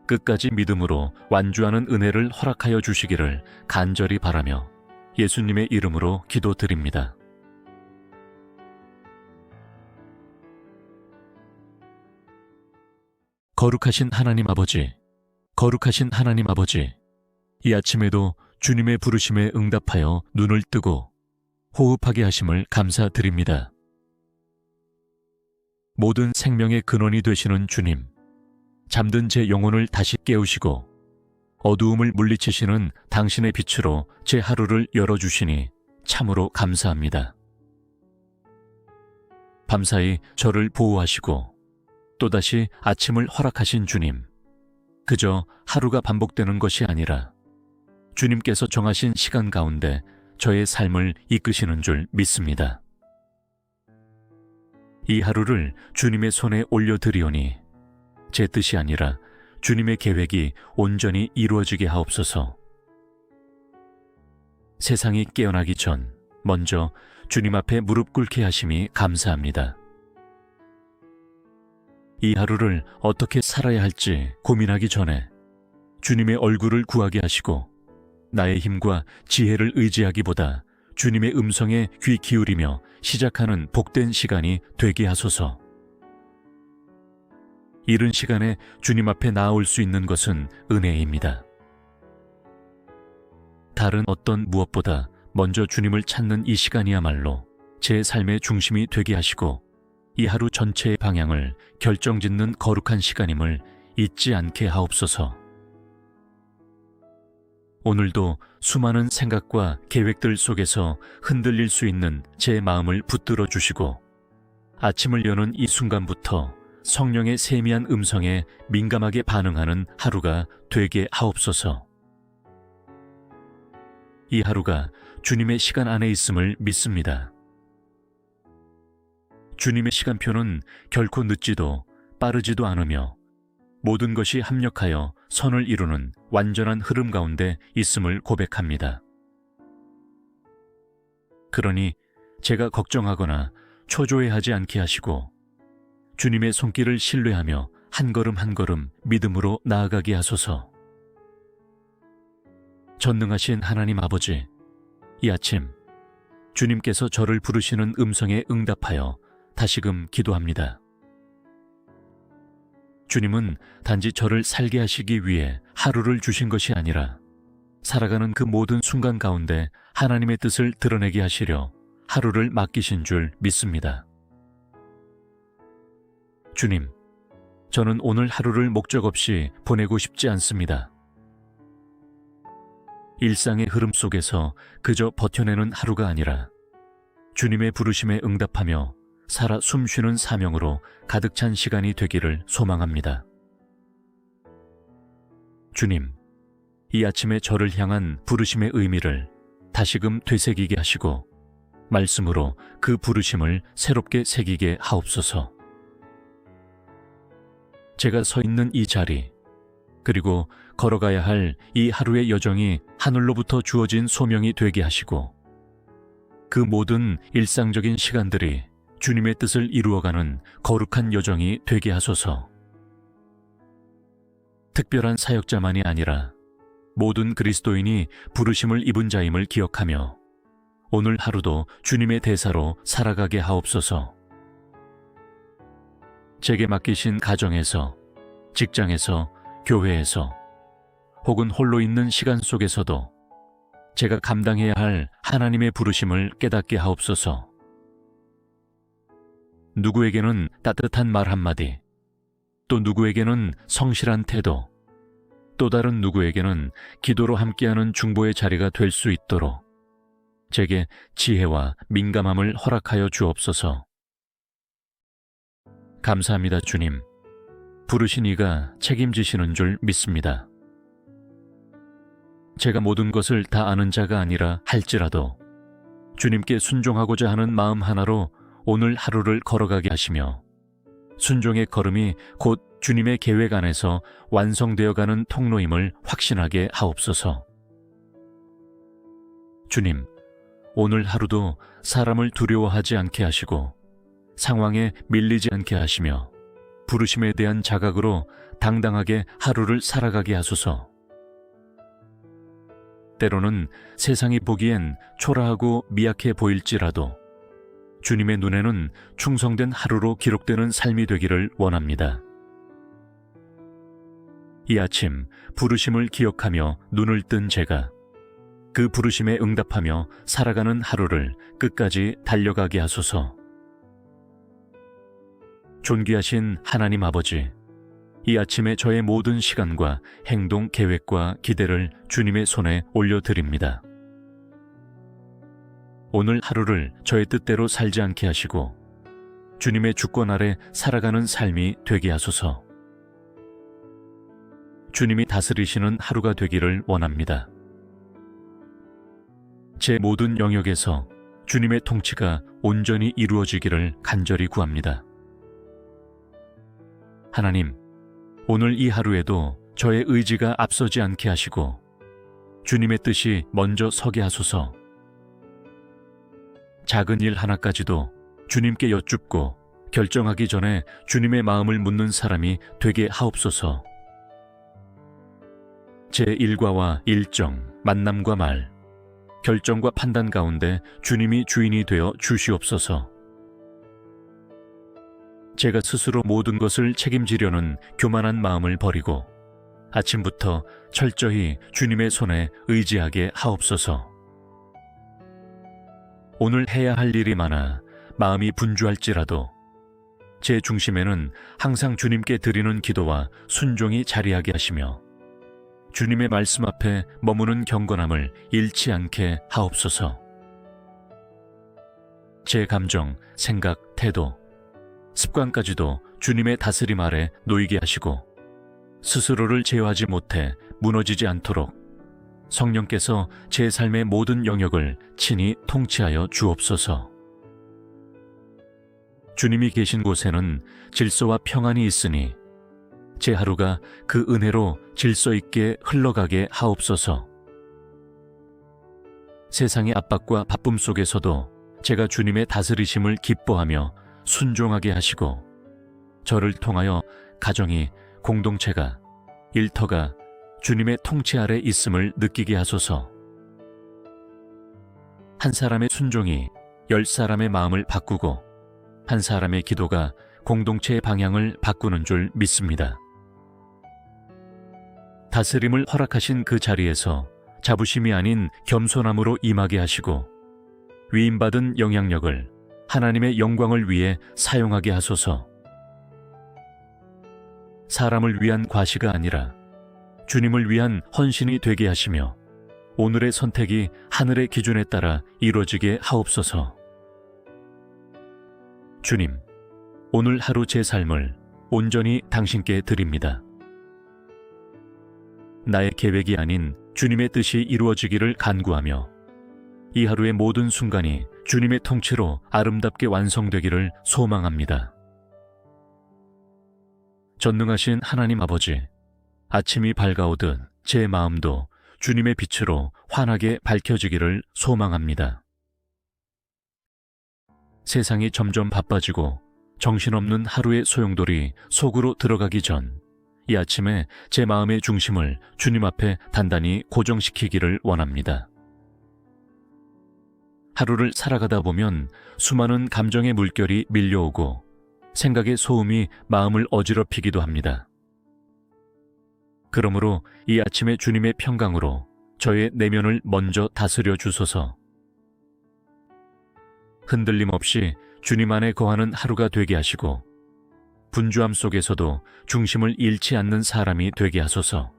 끝까지 믿음으로 완주하는 은혜를 허락하여 주시기를 간절히 바라며 예수님의 이름으로 기도드립니다. 거룩하신 하나님 아버지, 거룩하신 하나님 아버지, 이 아침에도 주님의 부르심에 응답하여 눈을 뜨고 호흡하게 하심을 감사드립니다. 모든 생명의 근원이 되시는 주님, 잠든 제 영혼을 다시 깨우시고 어두움을 물리치시는 당신의 빛으로 제 하루를 열어주시니 참으로 감사합니다. 밤사이 저를 보호하시고 또다시 아침을 허락하신 주님, 그저 하루가 반복되는 것이 아니라 주님께서 정하신 시간 가운데 저의 삶을 이끄시는 줄 믿습니다. 이 하루를 주님의 손에 올려드리오니 제 뜻이 아니라 주님의 계획이 온전히 이루어지게 하옵소서. 세상이 깨어나기 전 먼저 주님 앞에 무릎 꿇게 하심이 감사합니다. 이 하루를 어떻게 살아야 할지 고민하기 전에 주님의 얼굴을 구하게 하시고 나의 힘과 지혜를 의지하기보다 주님의 음성에 귀 기울이며 시작하는 복된 시간이 되게 하소서. 이른 시간에 주님 앞에 나아올 수 있는 것은 은혜입니다. 다른 어떤 무엇보다 먼저 주님을 찾는 이 시간이야말로 제 삶의 중심이 되게 하시고 이 하루 전체의 방향을 결정짓는 거룩한 시간임을 잊지 않게 하옵소서. 오늘도 수많은 생각과 계획들 속에서 흔들릴 수 있는 제 마음을 붙들어 주시고 아침을 여는 이 순간부터 성령의 세미한 음성에 민감하게 반응하는 하루가 되게 하옵소서. 이 하루가 주님의 시간 안에 있음을 믿습니다. 주님의 시간표는 결코 늦지도 빠르지도 않으며 모든 것이 합력하여 선을 이루는 완전한 흐름 가운데 있음을 고백합니다. 그러니 제가 걱정하거나 초조해하지 않게 하시고 주님의 손길을 신뢰하며 한 걸음 한 걸음 믿음으로 나아가게 하소서. 전능하신 하나님 아버지, 이 아침 주님께서 저를 부르시는 음성에 응답하여 다시금 기도합니다. 주님은 단지 저를 살게 하시기 위해 하루를 주신 것이 아니라 살아가는 그 모든 순간 가운데 하나님의 뜻을 드러내게 하시려 하루를 맡기신 줄 믿습니다. 주님, 저는 오늘 하루를 목적 없이 보내고 싶지 않습니다. 일상의 흐름 속에서 그저 버텨내는 하루가 아니라 주님의 부르심에 응답하며 살아 숨쉬는 사명으로 가득 찬 시간이 되기를 소망합니다. 주님, 이 아침에 저를 향한 부르심의 의미를 다시금 되새기게 하시고 말씀으로 그 부르심을 새롭게 새기게 하옵소서. 제가 서 있는 이 자리, 그리고 걸어가야 할 이 하루의 여정이 하늘로부터 주어진 소명이 되게 하시고 그 모든 일상적인 시간들이 주님의 뜻을 이루어가는 거룩한 여정이 되게 하소서. 특별한 사역자만이 아니라 모든 그리스도인이 부르심을 입은 자임을 기억하며 오늘 하루도 주님의 대사로 살아가게 하옵소서. 제게 맡기신 가정에서, 직장에서, 교회에서 혹은 홀로 있는 시간 속에서도 제가 감당해야 할 하나님의 부르심을 깨닫게 하옵소서. 누구에게는 따뜻한 말 한마디, 또 누구에게는 성실한 태도, 또 다른 누구에게는 기도로 함께하는 중보의 자리가 될 수 있도록 제게 지혜와 민감함을 허락하여 주옵소서. 감사합니다, 주님. 부르신 이가 책임지시는 줄 믿습니다. 제가 모든 것을 다 아는 자가 아니라 할지라도 주님께 순종하고자 하는 마음 하나로 오늘 하루를 걸어가게 하시며 순종의 걸음이 곧 주님의 계획 안에서 완성되어가는 통로임을 확신하게 하옵소서. 주님, 오늘 하루도 사람을 두려워하지 않게 하시고 상황에 밀리지 않게 하시며 부르심에 대한 자각으로 당당하게 하루를 살아가게 하소서. 때로는 세상이 보기엔 초라하고 미약해 보일지라도 주님의 눈에는 충성된 하루로 기록되는 삶이 되기를 원합니다. 이 아침 부르심을 기억하며 눈을 뜬 제가 그 부르심에 응답하며 살아가는 하루를 끝까지 달려가게 하소서. 존귀하신 하나님 아버지, 이 아침에 저의 모든 시간과 행동 계획과 기대를 주님의 손에 올려드립니다. 오늘 하루를 저의 뜻대로 살지 않게 하시고 주님의 주권 아래 살아가는 삶이 되게 하소서. 주님이 다스리시는 하루가 되기를 원합니다. 제 모든 영역에서 주님의 통치가 온전히 이루어지기를 간절히 구합니다. 하나님, 오늘 이 하루에도 저의 의지가 앞서지 않게 하시고 주님의 뜻이 먼저 서게 하소서. 작은 일 하나까지도 주님께 여쭙고 결정하기 전에 주님의 마음을 묻는 사람이 되게 하옵소서. 제 일과와 일정, 만남과 말, 결정과 판단 가운데 주님이 주인이 되어 주시옵소서. 제가 스스로 모든 것을 책임지려는 교만한 마음을 버리고 아침부터 철저히 주님의 손에 의지하게 하옵소서. 오늘 해야 할 일이 많아 마음이 분주할지라도 제 중심에는 항상 주님께 드리는 기도와 순종이 자리하게 하시며 주님의 말씀 앞에 머무는 경건함을 잃지 않게 하옵소서. 제 감정, 생각, 태도, 습관까지도 주님의 다스림 아래 놓이게 하시고 스스로를 제어하지 못해 무너지지 않도록 성령께서 제 삶의 모든 영역을 친히 통치하여 주옵소서. 주님이 계신 곳에는 질서와 평안이 있으니 제 하루가 그 은혜로 질서 있게 흘러가게 하옵소서. 세상의 압박과 바쁨 속에서도 제가 주님의 다스리심을 기뻐하며 순종하게 하시고 저를 통하여 가정이, 공동체가, 일터가 주님의 통치 아래 있음을 느끼게 하소서. 한 사람의 순종이 10사람의 마음을 바꾸고 한 사람의 기도가 공동체의 방향을 바꾸는 줄 믿습니다. 다스림을 허락하신 그 자리에서 자부심이 아닌 겸손함으로 임하게 하시고 위임받은 영향력을 하나님의 영광을 위해 사용하게 하소서. 사람을 위한 과시가 아니라 주님을 위한 헌신이 되게 하시며 오늘의 선택이 하늘의 기준에 따라 이루어지게 하옵소서. 주님, 오늘 하루 제 삶을 온전히 당신께 드립니다. 나의 계획이 아닌 주님의 뜻이 이루어지기를 간구하며 이 하루의 모든 순간이 주님의 통치로 아름답게 완성되기를 소망합니다. 전능하신 하나님 아버지, 아침이 밝아오듯 제 마음도 주님의 빛으로 환하게 밝혀지기를 소망합니다. 세상이 점점 바빠지고 정신없는 하루의 소용돌이 속으로 들어가기 전 이 아침에 제 마음의 중심을 주님 앞에 단단히 고정시키기를 원합니다. 하루를 살아가다 보면 수많은 감정의 물결이 밀려오고 생각의 소음이 마음을 어지럽히기도 합니다. 그러므로 이 아침에 주님의 평강으로 저의 내면을 먼저 다스려 주소서. 흔들림 없이 주님 안에 거하는 하루가 되게 하시고 분주함 속에서도 중심을 잃지 않는 사람이 되게 하소서.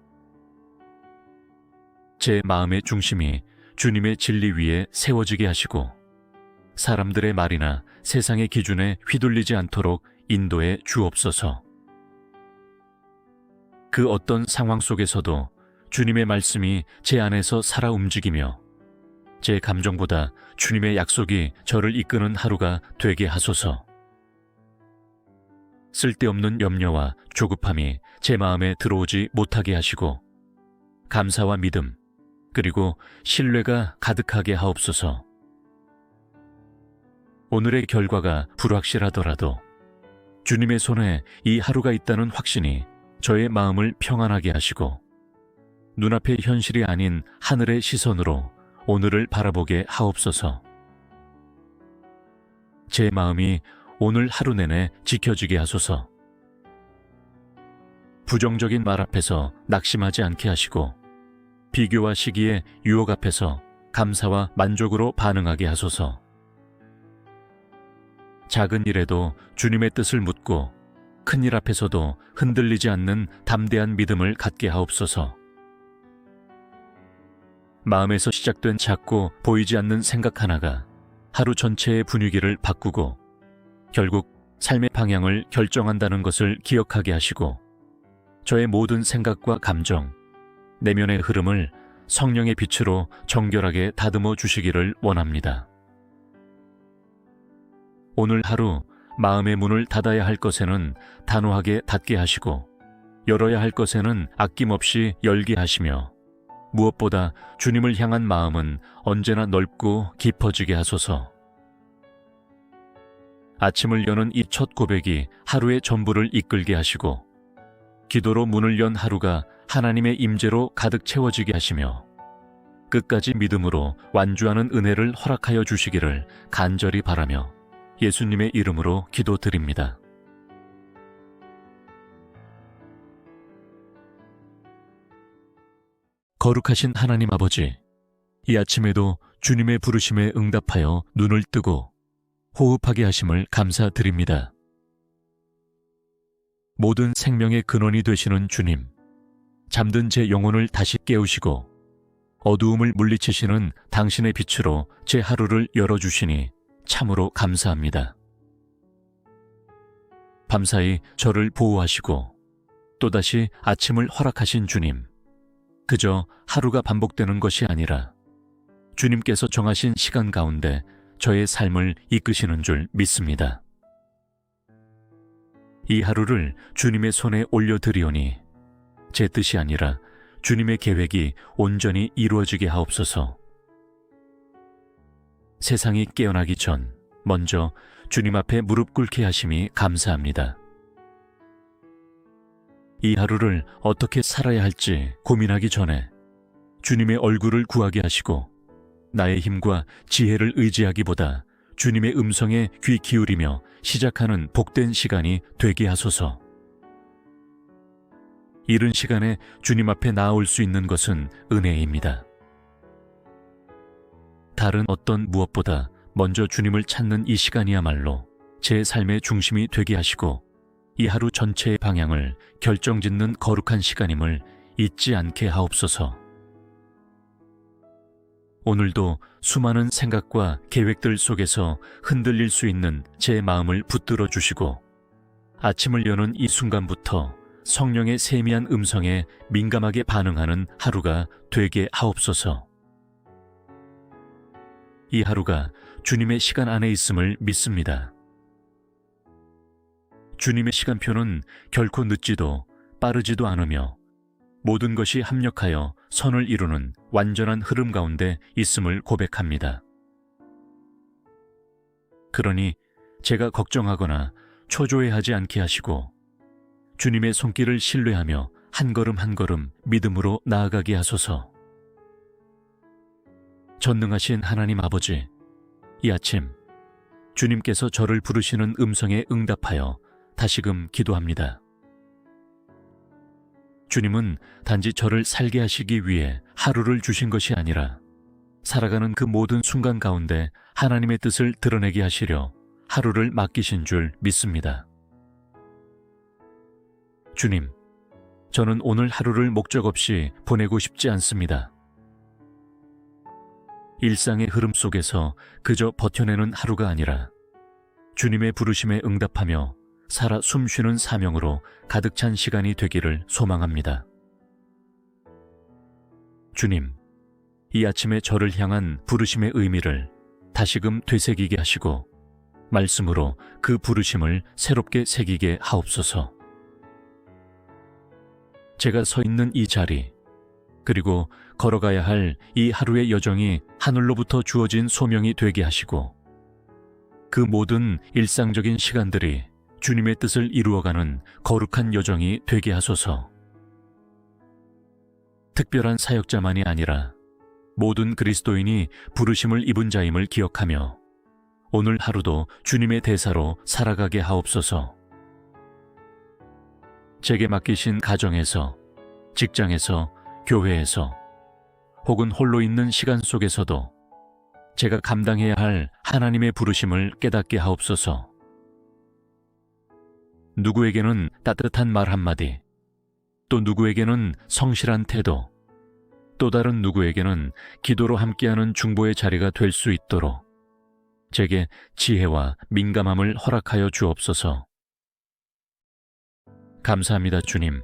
제 마음의 중심이 주님의 진리 위에 세워지게 하시고 사람들의 말이나 세상의 기준에 휘둘리지 않도록 인도해 주옵소서. 그 어떤 상황 속에서도 주님의 말씀이 제 안에서 살아 움직이며 제 감정보다 주님의 약속이 저를 이끄는 하루가 되게 하소서. 쓸데없는 염려와 조급함이 제 마음에 들어오지 못하게 하시고 감사와 믿음 그리고 신뢰가 가득하게 하옵소서. 오늘의 결과가 불확실하더라도 주님의 손에 이 하루가 있다는 확신이 저의 마음을 평안하게 하시고 눈앞의 현실이 아닌 하늘의 시선으로 오늘을 바라보게 하옵소서. 제 마음이 오늘 하루 내내 지켜지게 하소서. 부정적인 말 앞에서 낙심하지 않게 하시고 비교와 시기의 유혹 앞에서 감사와 만족으로 반응하게 하소서. 작은 일에도 주님의 뜻을 묻고 큰 일 앞에서도 흔들리지 않는 담대한 믿음을 갖게 하옵소서. 마음에서 시작된 작고 보이지 않는 생각 하나가 하루 전체의 분위기를 바꾸고 결국 삶의 방향을 결정한다는 것을 기억하게 하시고 저의 모든 생각과 감정, 내면의 흐름을 성령의 빛으로 정결하게 다듬어 주시기를 원합니다. 오늘 하루 마음의 문을 닫아야 할 것에는 단호하게 닫게 하시고 열어야 할 것에는 아낌없이 열게 하시며 무엇보다 주님을 향한 마음은 언제나 넓고 깊어지게 하소서. 아침을 여는 이 첫 고백이 하루의 전부를 이끌게 하시고 기도로 문을 연 하루가 하나님의 임재로 가득 채워지게 하시며 끝까지 믿음으로 완주하는 은혜를 허락하여 주시기를 간절히 바라며 예수님의 이름으로 기도드립니다. 거룩하신 하나님 아버지, 이 아침에도 주님의 부르심에 응답하여 눈을 뜨고 호흡하게 하심을 감사드립니다. 모든 생명의 근원이 되시는 주님, 잠든 제 영혼을 다시 깨우시고 어두움을 물리치시는 당신의 빛으로 제 하루를 열어주시니 참으로 감사합니다. 밤사이 저를 보호하시고 또다시 아침을 허락하신 주님, 그저 하루가 반복되는 것이 아니라 주님께서 정하신 시간 가운데 저의 삶을 이끄시는 줄 믿습니다. 이 하루를 주님의 손에 올려드리오니 제 뜻이 아니라 주님의 계획이 온전히 이루어지게 하옵소서. 세상이 깨어나기 전 먼저 주님 앞에 무릎 꿇게 하심이 감사합니다. 이 하루를 어떻게 살아야 할지 고민하기 전에 주님의 얼굴을 구하게 하시고 나의 힘과 지혜를 의지하기보다 주님의 음성에 귀 기울이며 시작하는 복된 시간이 되게 하소서. 이른 시간에 주님 앞에 나아올 수 있는 것은 은혜입니다. 다른 어떤 무엇보다 먼저 주님을 찾는 이 시간이야말로 제 삶의 중심이 되게 하시고 이 하루 전체의 방향을 결정짓는 거룩한 시간임을 잊지 않게 하옵소서. 오늘도 수많은 생각과 계획들 속에서 흔들릴 수 있는 제 마음을 붙들어 주시고 아침을 여는 이 순간부터 성령의 세미한 음성에 민감하게 반응하는 하루가 되게 하옵소서. 이 하루가 주님의 시간 안에 있음을 믿습니다. 주님의 시간표는 결코 늦지도 빠르지도 않으며 모든 것이 합력하여 선을 이루는 완전한 흐름 가운데 있음을 고백합니다. 그러니 제가 걱정하거나 초조해하지 않게 하시고 주님의 손길을 신뢰하며 한 걸음 한 걸음 믿음으로 나아가게 하소서. 전능하신 하나님 아버지, 이 아침 주님께서 저를 부르시는 음성에 응답하여 다시금 기도합니다. 주님은 단지 저를 살게 하시기 위해 하루를 주신 것이 아니라 살아가는 그 모든 순간 가운데 하나님의 뜻을 드러내게 하시려 하루를 맡기신 줄 믿습니다. 주님, 저는 오늘 하루를 목적 없이 보내고 싶지 않습니다. 일상의 흐름 속에서 그저 버텨내는 하루가 아니라 주님의 부르심에 응답하며 살아 숨쉬는 사명으로 가득 찬 시간이 되기를 소망합니다. 주님, 이 아침에 저를 향한 부르심의 의미를 다시금 되새기게 하시고 말씀으로 그 부르심을 새롭게 새기게 하옵소서. 제가 서 있는 이 자리, 그리고 걸어가야 할 이 하루의 여정이 하늘로부터 주어진 소명이 되게 하시고 그 모든 일상적인 시간들이 주님의 뜻을 이루어가는 거룩한 여정이 되게 하소서. 특별한 사역자만이 아니라 모든 그리스도인이 부르심을 입은 자임을 기억하며 오늘 하루도 주님의 대사로 살아가게 하옵소서. 제게 맡기신 가정에서, 직장에서, 교회에서 혹은 홀로 있는 시간 속에서도 제가 감당해야 할 하나님의 부르심을 깨닫게 하옵소서. 누구에게는 따뜻한 말 한마디, 또 누구에게는 성실한 태도, 또 다른 누구에게는 기도로 함께하는 중보의 자리가 될 수 있도록 제게 지혜와 민감함을 허락하여 주옵소서. 감사합니다, 주님.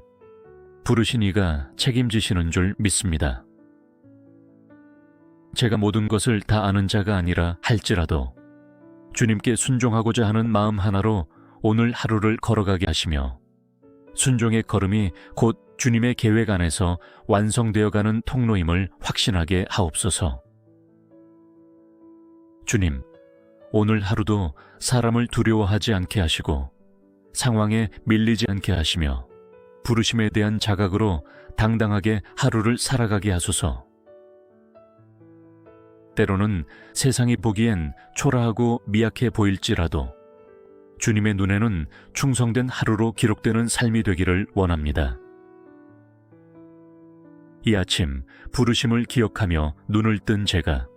부르신 이가 책임지시는 줄 믿습니다. 제가 모든 것을 다 아는 자가 아니라 할지라도 주님께 순종하고자 하는 마음 하나로 오늘 하루를 걸어가게 하시며 순종의 걸음이 곧 주님의 계획 안에서 완성되어가는 통로임을 확신하게 하옵소서. 주님, 오늘 하루도 사람을 두려워하지 않게 하시고 상황에 밀리지 않게 하시며 부르심에 대한 자각으로 당당하게 하루를 살아가게 하소서. 때로는 세상이 보기엔 초라하고 미약해 보일지라도 주님의 눈에는 충성된 하루로 기록되는 삶이 되기를 원합니다. 이 아침 부르심을 기억하며 눈을 뜬 제가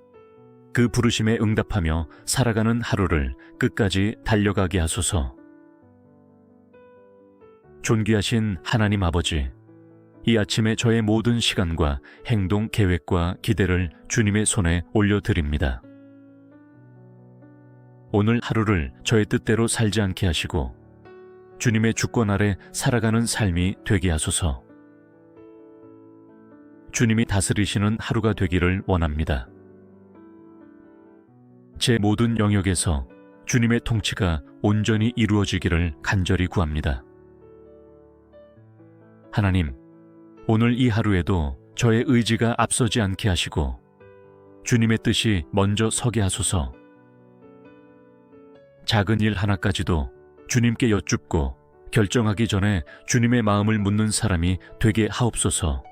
그 부르심에 응답하며 살아가는 하루를 끝까지 달려가게 하소서. 존귀하신 하나님 아버지, 이 아침에 저의 모든 시간과 행동 계획과 기대를 주님의 손에 올려드립니다. 오늘 하루를 저의 뜻대로 살지 않게 하시고 주님의 주권 아래 살아가는 삶이 되게 하소서. 주님이 다스리시는 하루가 되기를 원합니다. 제 모든 영역에서 주님의 통치가 온전히 이루어지기를 간절히 구합니다. 하나님, 오늘 이 하루에도 저의 의지가 앞서지 않게 하시고 주님의 뜻이 먼저 서게 하소서. 작은 일 하나까지도 주님께 여쭙고 결정하기 전에 주님의 마음을 묻는 사람이 되게 하옵소서.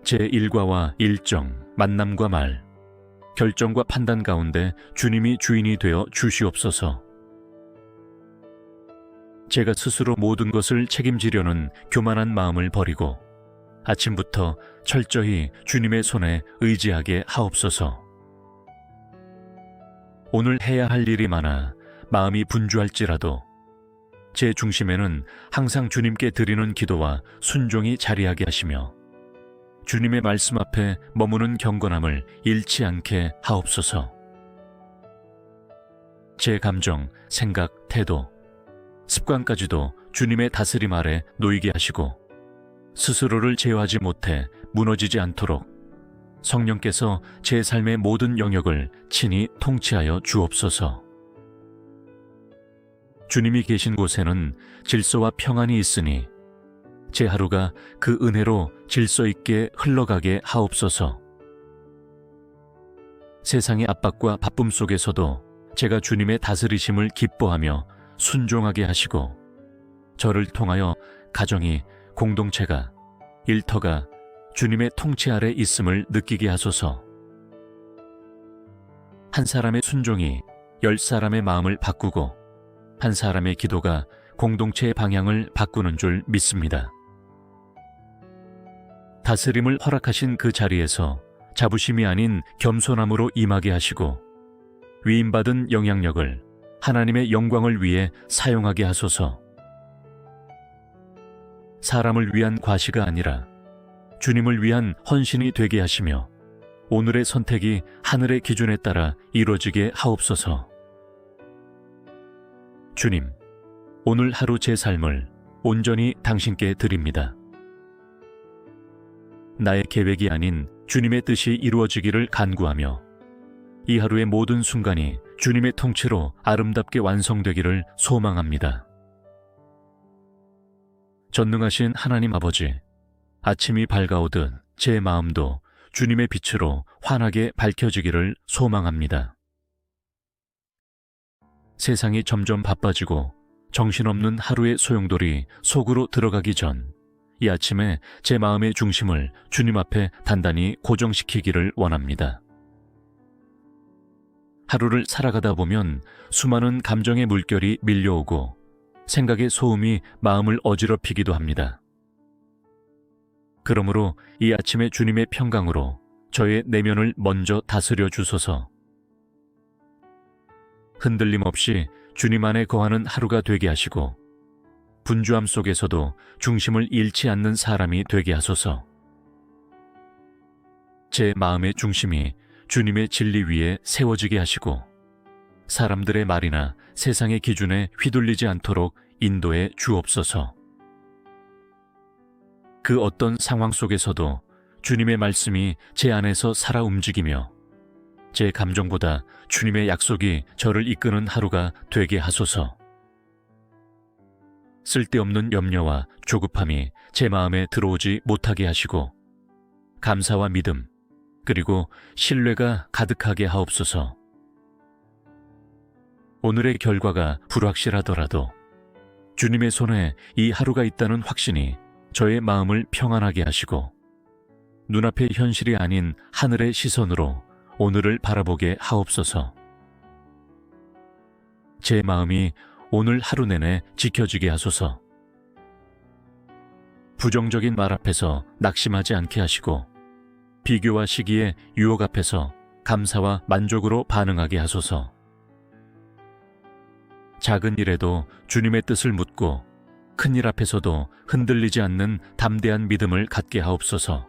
제 일과와 일정, 만남과 말, 결정과 판단 가운데 주님이 주인이 되어 주시옵소서. 제가 스스로 모든 것을 책임지려는 교만한 마음을 버리고 아침부터 철저히 주님의 손에 의지하게 하옵소서. 오늘 해야 할 일이 많아 마음이 분주할지라도 제 중심에는 항상 주님께 드리는 기도와 순종이 자리하게 하시며 주님의 말씀 앞에 머무는 경건함을 잃지 않게 하옵소서. 제 감정, 생각, 태도, 습관까지도 주님의 다스림 아래 놓이게 하시고 스스로를 제어하지 못해 무너지지 않도록 성령께서 제 삶의 모든 영역을 친히 통치하여 주옵소서. 주님이 계신 곳에는 질서와 평안이 있으니 제 하루가 그 은혜로 질서 있게 흘러가게 하옵소서. 세상의 압박과 바쁨 속에서도 제가 주님의 다스리심을 기뻐하며 순종하게 하시고 저를 통하여 가정이, 공동체가, 일터가 주님의 통치 아래 있음을 느끼게 하소서. 한 사람의 순종이 10사람의 마음을 바꾸고 한 사람의 기도가 공동체의 방향을 바꾸는 줄 믿습니다. 다스림을 허락하신 그 자리에서 자부심이 아닌 겸손함으로 임하게 하시고 위임받은 영향력을 하나님의 영광을 위해 사용하게 하소서. 사람을 위한 과시가 아니라 주님을 위한 헌신이 되게 하시며 오늘의 선택이 하늘의 기준에 따라 이루어지게 하옵소서. 주님, 오늘 하루 제 삶을 온전히 당신께 드립니다. 나의 계획이 아닌 주님의 뜻이 이루어지기를 간구하며 이 하루의 모든 순간이 주님의 통치로 아름답게 완성되기를 소망합니다. 전능하신 하나님 아버지, 아침이 밝아오듯 제 마음도 주님의 빛으로 환하게 밝혀지기를 소망합니다. 세상이 점점 바빠지고 정신없는 하루의 소용돌이 속으로 들어가기 전 이 아침에 제 마음의 중심을 주님 앞에 단단히 고정시키기를 원합니다. 하루를 살아가다 보면 수많은 감정의 물결이 밀려오고 생각의 소음이 마음을 어지럽히기도 합니다. 그러므로 이 아침에 주님의 평강으로 저의 내면을 먼저 다스려 주소서. 흔들림 없이 주님 안에 거하는 하루가 되게 하시고 분주함 속에서도 중심을 잃지 않는 사람이 되게 하소서. 제 마음의 중심이 주님의 진리 위에 세워지게 하시고 사람들의 말이나 세상의 기준에 휘둘리지 않도록 인도해 주옵소서. 그 어떤 상황 속에서도 주님의 말씀이 제 안에서 살아 움직이며 제 감정보다 주님의 약속이 저를 이끄는 하루가 되게 하소서. 쓸데없는 염려와 조급함이 제 마음에 들어오지 못하게 하시고 감사와 믿음 그리고 신뢰가 가득하게 하옵소서. 오늘의 결과가 불확실하더라도 주님의 손에 이 하루가 있다는 확신이 저의 마음을 평안하게 하시고 눈앞의 현실이 아닌 하늘의 시선으로 오늘을 바라보게 하옵소서. 제 마음이 오늘 하루 내내 지켜지게 하소서. 부정적인 말 앞에서 낙심하지 않게 하시고 비교와 시기의 유혹 앞에서 감사와 만족으로 반응하게 하소서. 작은 일에도 주님의 뜻을 묻고 큰 일 앞에서도 흔들리지 않는 담대한 믿음을 갖게 하옵소서.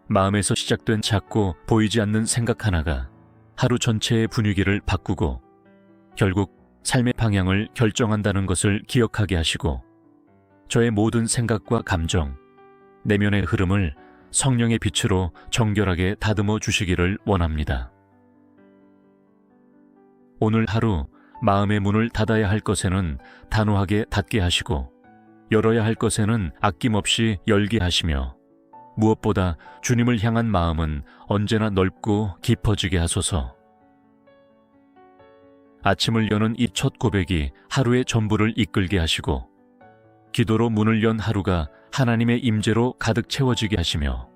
마음에서 시작된 작고 보이지 않는 생각 하나가 하루 전체의 분위기를 바꾸고 결국 삶의 방향을 결정한다는 것을 기억하게 하시고 저의 모든 생각과 감정, 내면의 흐름을 성령의 빛으로 정결하게 다듬어 주시기를 원합니다. 오늘 하루 마음의 문을 닫아야 할 것에는 단호하게 닫게 하시고 열어야 할 것에는 아낌없이 열게 하시며 무엇보다 주님을 향한 마음은 언제나 넓고 깊어지게 하소서. 아침을 여는 이 첫 고백이 하루의 전부를 이끌게 하시고 기도로 문을 연 하루가 하나님의 임재로 가득 채워지게 하시며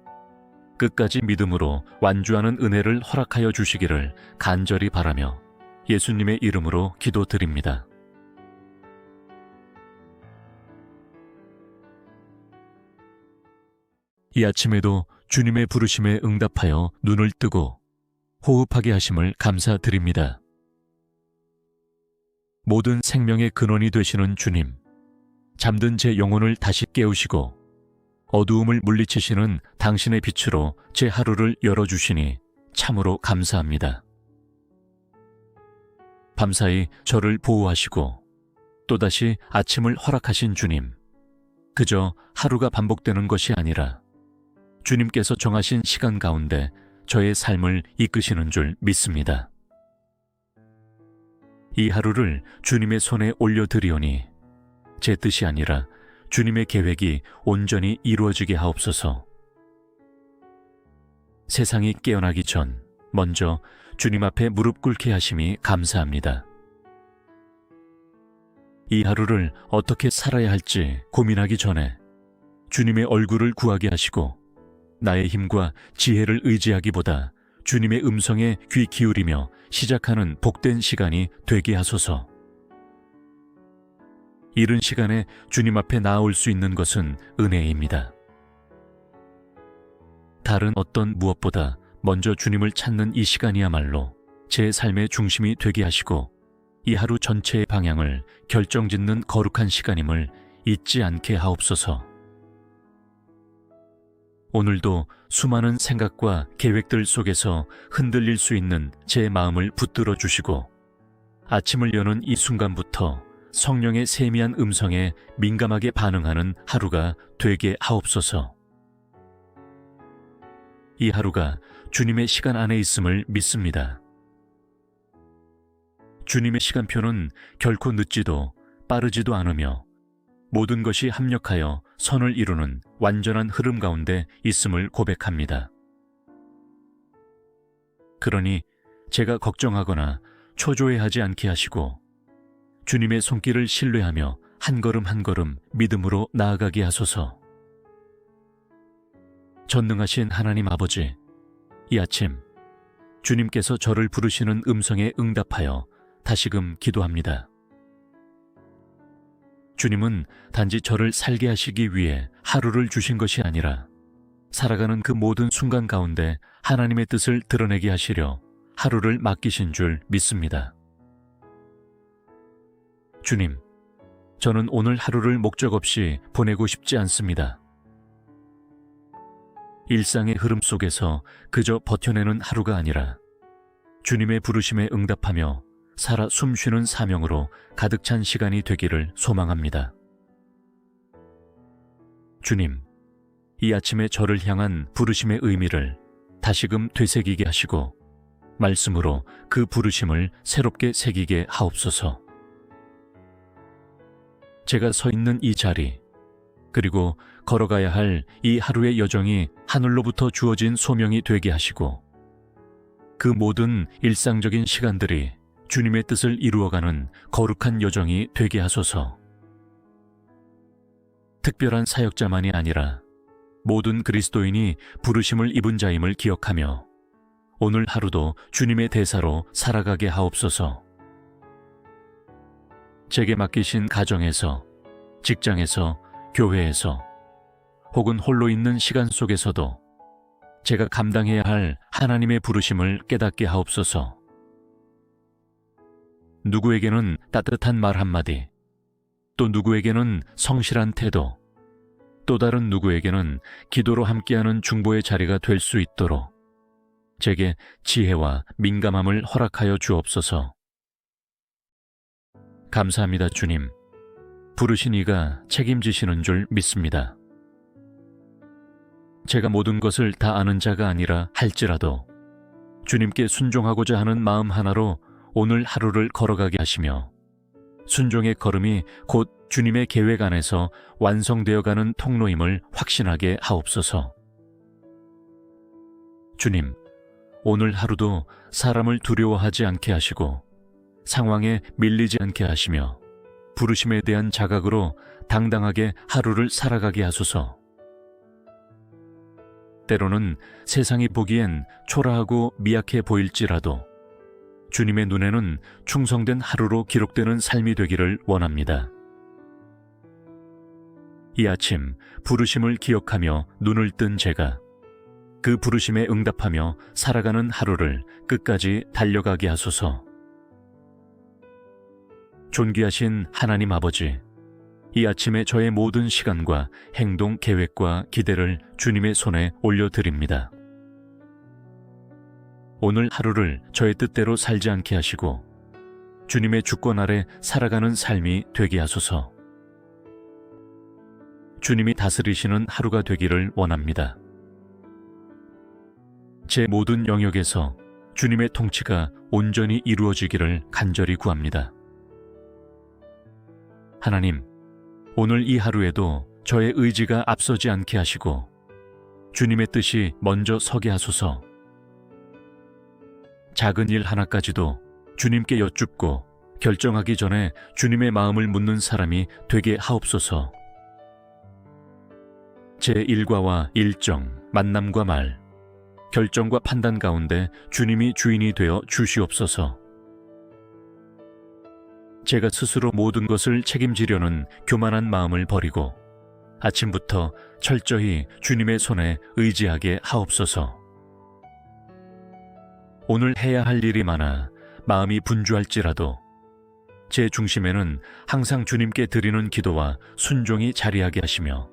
끝까지 믿음으로 완주하는 은혜를 허락하여 주시기를 간절히 바라며 예수님의 이름으로 기도드립니다. 이 아침에도 주님의 부르심에 응답하여 눈을 뜨고 호흡하게 하심을 감사드립니다. 모든 생명의 근원이 되시는 주님, 잠든 제 영혼을 다시 깨우시고 어두움을 물리치시는 당신의 빛으로 제 하루를 열어주시니 참으로 감사합니다. 밤사이 저를 보호하시고 또다시 아침을 허락하신 주님, 그저 하루가 반복되는 것이 아니라 주님께서 정하신 시간 가운데 저의 삶을 이끄시는 줄 믿습니다. 이 하루를 주님의 손에 올려드리오니 제 뜻이 아니라 주님의 계획이 온전히 이루어지게 하옵소서. 세상이 깨어나기 전 먼저 주님 앞에 무릎 꿇게 하심이 감사합니다. 이 하루를 어떻게 살아야 할지 고민하기 전에 주님의 얼굴을 구하게 하시고 나의 힘과 지혜를 의지하기보다 주님의 음성에 귀 기울이며 시작하는 복된 시간이 되게 하소서. 이른 시간에 주님 앞에 나아올 수 있는 것은 은혜입니다. 다른 어떤 무엇보다 먼저 주님을 찾는 이 시간이야말로 제 삶의 중심이 되게 하시고 이 하루 전체의 방향을 결정짓는 거룩한 시간임을 잊지 않게 하옵소서. 오늘도 수많은 생각과 계획들 속에서 흔들릴 수 있는 제 마음을 붙들어 주시고 아침을 여는 이 순간부터 성령의 세미한 음성에 민감하게 반응하는 하루가 되게 하옵소서. 이 하루가 주님의 시간 안에 있음을 믿습니다. 주님의 시간표는 결코 늦지도 빠르지도 않으며 모든 것이 합력하여 선을 이루는 완전한 흐름 가운데 있음을 고백합니다. 그러니 제가 걱정하거나 초조해하지 않게 하시고 주님의 손길을 신뢰하며 한 걸음 한 걸음 믿음으로 나아가게 하소서. 전능하신 하나님 아버지, 이 아침 주님께서 저를 부르시는 음성에 응답하여 다시금 기도합니다. 주님은 단지 저를 살게 하시기 위해 하루를 주신 것이 아니라 살아가는 그 모든 순간 가운데 하나님의 뜻을 드러내게 하시려 하루를 맡기신 줄 믿습니다. 주님, 저는 오늘 하루를 목적 없이 보내고 싶지 않습니다. 일상의 흐름 속에서 그저 버텨내는 하루가 아니라 주님의 부르심에 응답하며 살아 숨쉬는 사명으로 가득 찬 시간이 되기를 소망합니다. 주님, 이 아침에 저를 향한 부르심의 의미를 다시금 되새기게 하시고 말씀으로 그 부르심을 새롭게 새기게 하옵소서. 제가 서 있는 이 자리, 그리고 걸어가야 할 이 하루의 여정이 하늘로부터 주어진 소명이 되게 하시고 그 모든 일상적인 시간들이 주님의 뜻을 이루어가는 거룩한 여정이 되게 하소서. 특별한 사역자만이 아니라 모든 그리스도인이 부르심을 입은 자임을 기억하며 오늘 하루도 주님의 대사로 살아가게 하옵소서. 제게 맡기신 가정에서, 직장에서, 교회에서 혹은 홀로 있는 시간 속에서도 제가 감당해야 할 하나님의 부르심을 깨닫게 하옵소서. 누구에게는 따뜻한 말 한마디, 또 누구에게는 성실한 태도, 또 다른 누구에게는 기도로 함께하는 중보의 자리가 될 수 있도록 제게 지혜와 민감함을 허락하여 주옵소서. 감사합니다, 주님. 부르신 이가 책임지시는 줄 믿습니다. 제가 모든 것을 다 아는 자가 아니라 할지라도 주님께 순종하고자 하는 마음 하나로 오늘 하루를 걸어가게 하시며 순종의 걸음이 곧 주님의 계획 안에서 완성되어가는 통로임을 확신하게 하옵소서. 주님, 오늘 하루도 사람을 두려워하지 않게 하시고 상황에 밀리지 않게 하시며 부르심에 대한 자각으로 당당하게 하루를 살아가게 하소서. 때로는 세상이 보기엔 초라하고 미약해 보일지라도 주님의 눈에는 충성된 하루로 기록되는 삶이 되기를 원합니다. 이 아침 부르심을 기억하며 눈을 뜬 제가 그 부르심에 응답하며 살아가는 하루를 끝까지 달려가게 하소서. 존귀하신 하나님 아버지, 이 아침에 저의 모든 시간과 행동 계획과 기대를 주님의 손에 올려드립니다. 오늘 하루를 저의 뜻대로 살지 않게 하시고 주님의 주권 아래 살아가는 삶이 되게 하소서. 주님이 다스리시는 하루가 되기를 원합니다. 제 모든 영역에서 주님의 통치가 온전히 이루어지기를 간절히 구합니다. 하나님, 오늘 이 하루에도 저의 의지가 앞서지 않게 하시고 주님의 뜻이 먼저 서게 하소서. 작은 일 하나까지도 주님께 여쭙고 결정하기 전에 주님의 마음을 묻는 사람이 되게 하옵소서. 제 일과와 일정, 만남과 말, 결정과 판단 가운데 주님이 주인이 되어 주시옵소서. 제가 스스로 모든 것을 책임지려는 교만한 마음을 버리고 아침부터 철저히 주님의 손에 의지하게 하옵소서. 오늘 해야 할 일이 많아 마음이 분주할지라도 제 중심에는 항상 주님께 드리는 기도와 순종이 자리하게 하시며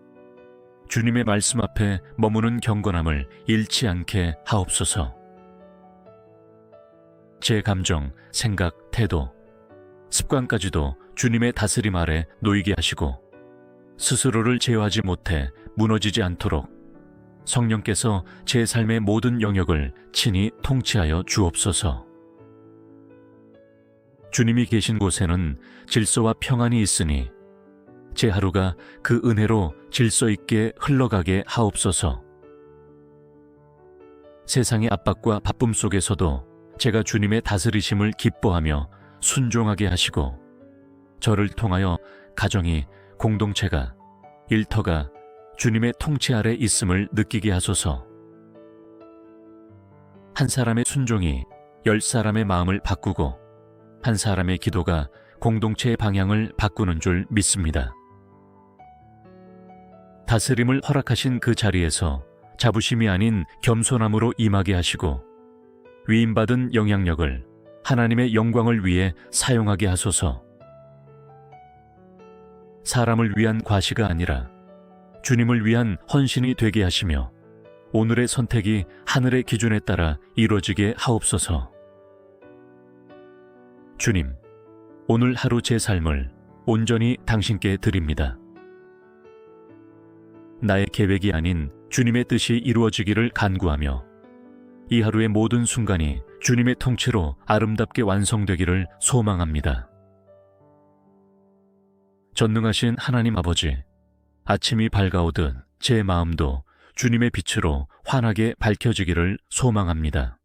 주님의 말씀 앞에 머무는 경건함을 잃지 않게 하옵소서. 제 감정, 생각, 태도, 습관까지도 주님의 다스림 아래 놓이게 하시고 스스로를 제어하지 못해 무너지지 않도록 성령께서 제 삶의 모든 영역을 친히 통치하여 주옵소서. 주님이 계신 곳에는 질서와 평안이 있으니 제 하루가 그 은혜로 질서 있게 흘러가게 하옵소서. 세상의 압박과 바쁨 속에서도 제가 주님의 다스리심을 기뻐하며 순종하게 하시고 저를 통하여 가정이, 공동체가, 일터가 주님의 통치 아래 있음을 느끼게 하소서. 한 사람의 순종이 10사람의 마음을 바꾸고 한 사람의 기도가 공동체의 방향을 바꾸는 줄 믿습니다. 다스림을 허락하신 그 자리에서 자부심이 아닌 겸손함으로 임하게 하시고 위임받은 영향력을 하나님의 영광을 위해 사용하게 하소서. 사람을 위한 과시가 아니라 주님을 위한 헌신이 되게 하시며 오늘의 선택이 하늘의 기준에 따라 이루어지게 하옵소서. 주님, 오늘 하루 제 삶을 온전히 당신께 드립니다. 나의 계획이 아닌 주님의 뜻이 이루어지기를 간구하며 이 하루의 모든 순간이 주님의 통치로 아름답게 완성되기를 소망합니다. 전능하신 하나님 아버지, 아침이 밝아오듯 제 마음도 주님의 빛으로 환하게 밝혀지기를 소망합니다.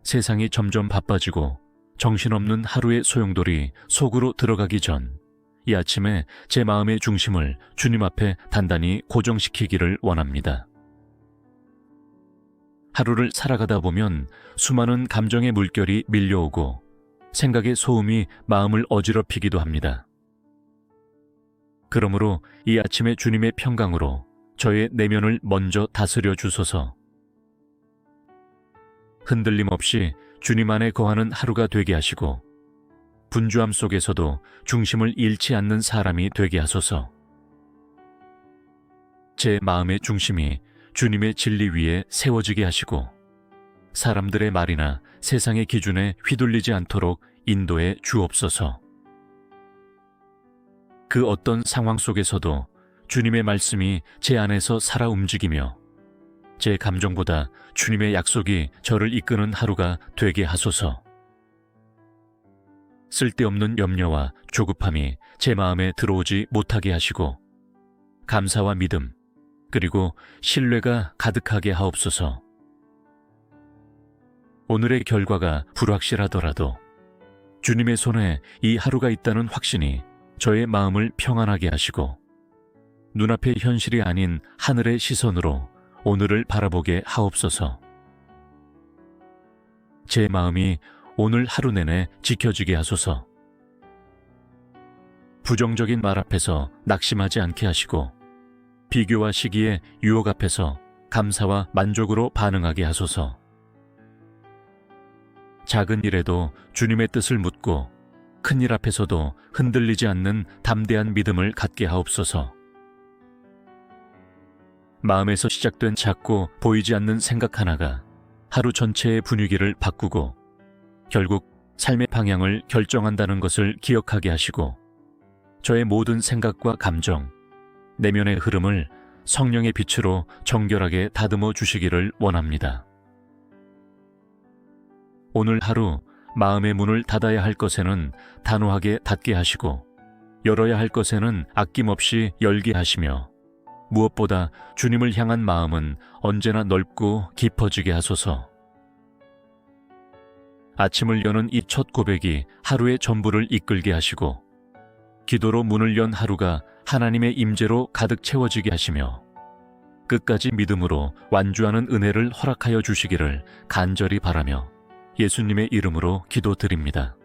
세상이 점점 바빠지고 정신없는 하루의 소용돌이 속으로 들어가기 전 이 아침에 제 마음의 중심을 주님 앞에 단단히 고정시키기를 원합니다. 하루를 살아가다 보면 수많은 감정의 물결이 밀려오고 생각의 소음이 마음을 어지럽히기도 합니다. 그러므로 이 아침에 주님의 평강으로 저의 내면을 먼저 다스려 주소서. 흔들림 없이 주님 안에 거하는 하루가 되게 하시고 분주함 속에서도 중심을 잃지 않는 사람이 되게 하소서. 제 마음의 중심이 주님의 진리 위에 세워지게 하시고 사람들의 말이나 세상의 기준에 휘둘리지 않도록 인도해 주옵소서. 그 어떤 상황 속에서도 주님의 말씀이 제 안에서 살아 움직이며 제 감정보다 주님의 약속이 저를 이끄는 하루가 되게 하소서. 쓸데없는 염려와 조급함이 제 마음에 들어오지 못하게 하시고 감사와 믿음 그리고 신뢰가 가득하게 하옵소서. 오늘의 결과가 불확실하더라도 주님의 손에 이 하루가 있다는 확신이 저의 마음을 평안하게 하시고 눈앞의 현실이 아닌 하늘의 시선으로 오늘을 바라보게 하옵소서. 제 마음이 오늘 하루 내내 지켜지게 하소서. 부정적인 말 앞에서 낙심하지 않게 하시고 비교와 시기의 유혹 앞에서 감사와 만족으로 반응하게 하소서. 작은 일에도 주님의 뜻을 묻고 큰 일 앞에서도 흔들리지 않는 담대한 믿음을 갖게 하옵소서. 마음에서 시작된 작고 보이지 않는 생각 하나가 하루 전체의 분위기를 바꾸고 결국 삶의 방향을 결정한다는 것을 기억하게 하시고 저의 모든 생각과 감정, 내면의 흐름을 성령의 빛으로 정결하게 다듬어 주시기를 원합니다. 오늘 하루 마음의 문을 닫아야 할 것에는 단호하게 닫게 하시고 열어야 할 것에는 아낌없이 열게 하시며 무엇보다 주님을 향한 마음은 언제나 넓고 깊어지게 하소서. 아침을 여는 이 첫 고백이 하루의 전부를 이끌게 하시고 기도로 문을 연 하루가 하나님의 임재로 가득 채워지게 하시며 끝까지 믿음으로 완주하는 은혜를 허락하여 주시기를 간절히 바라며 예수님의 이름으로 기도드립니다.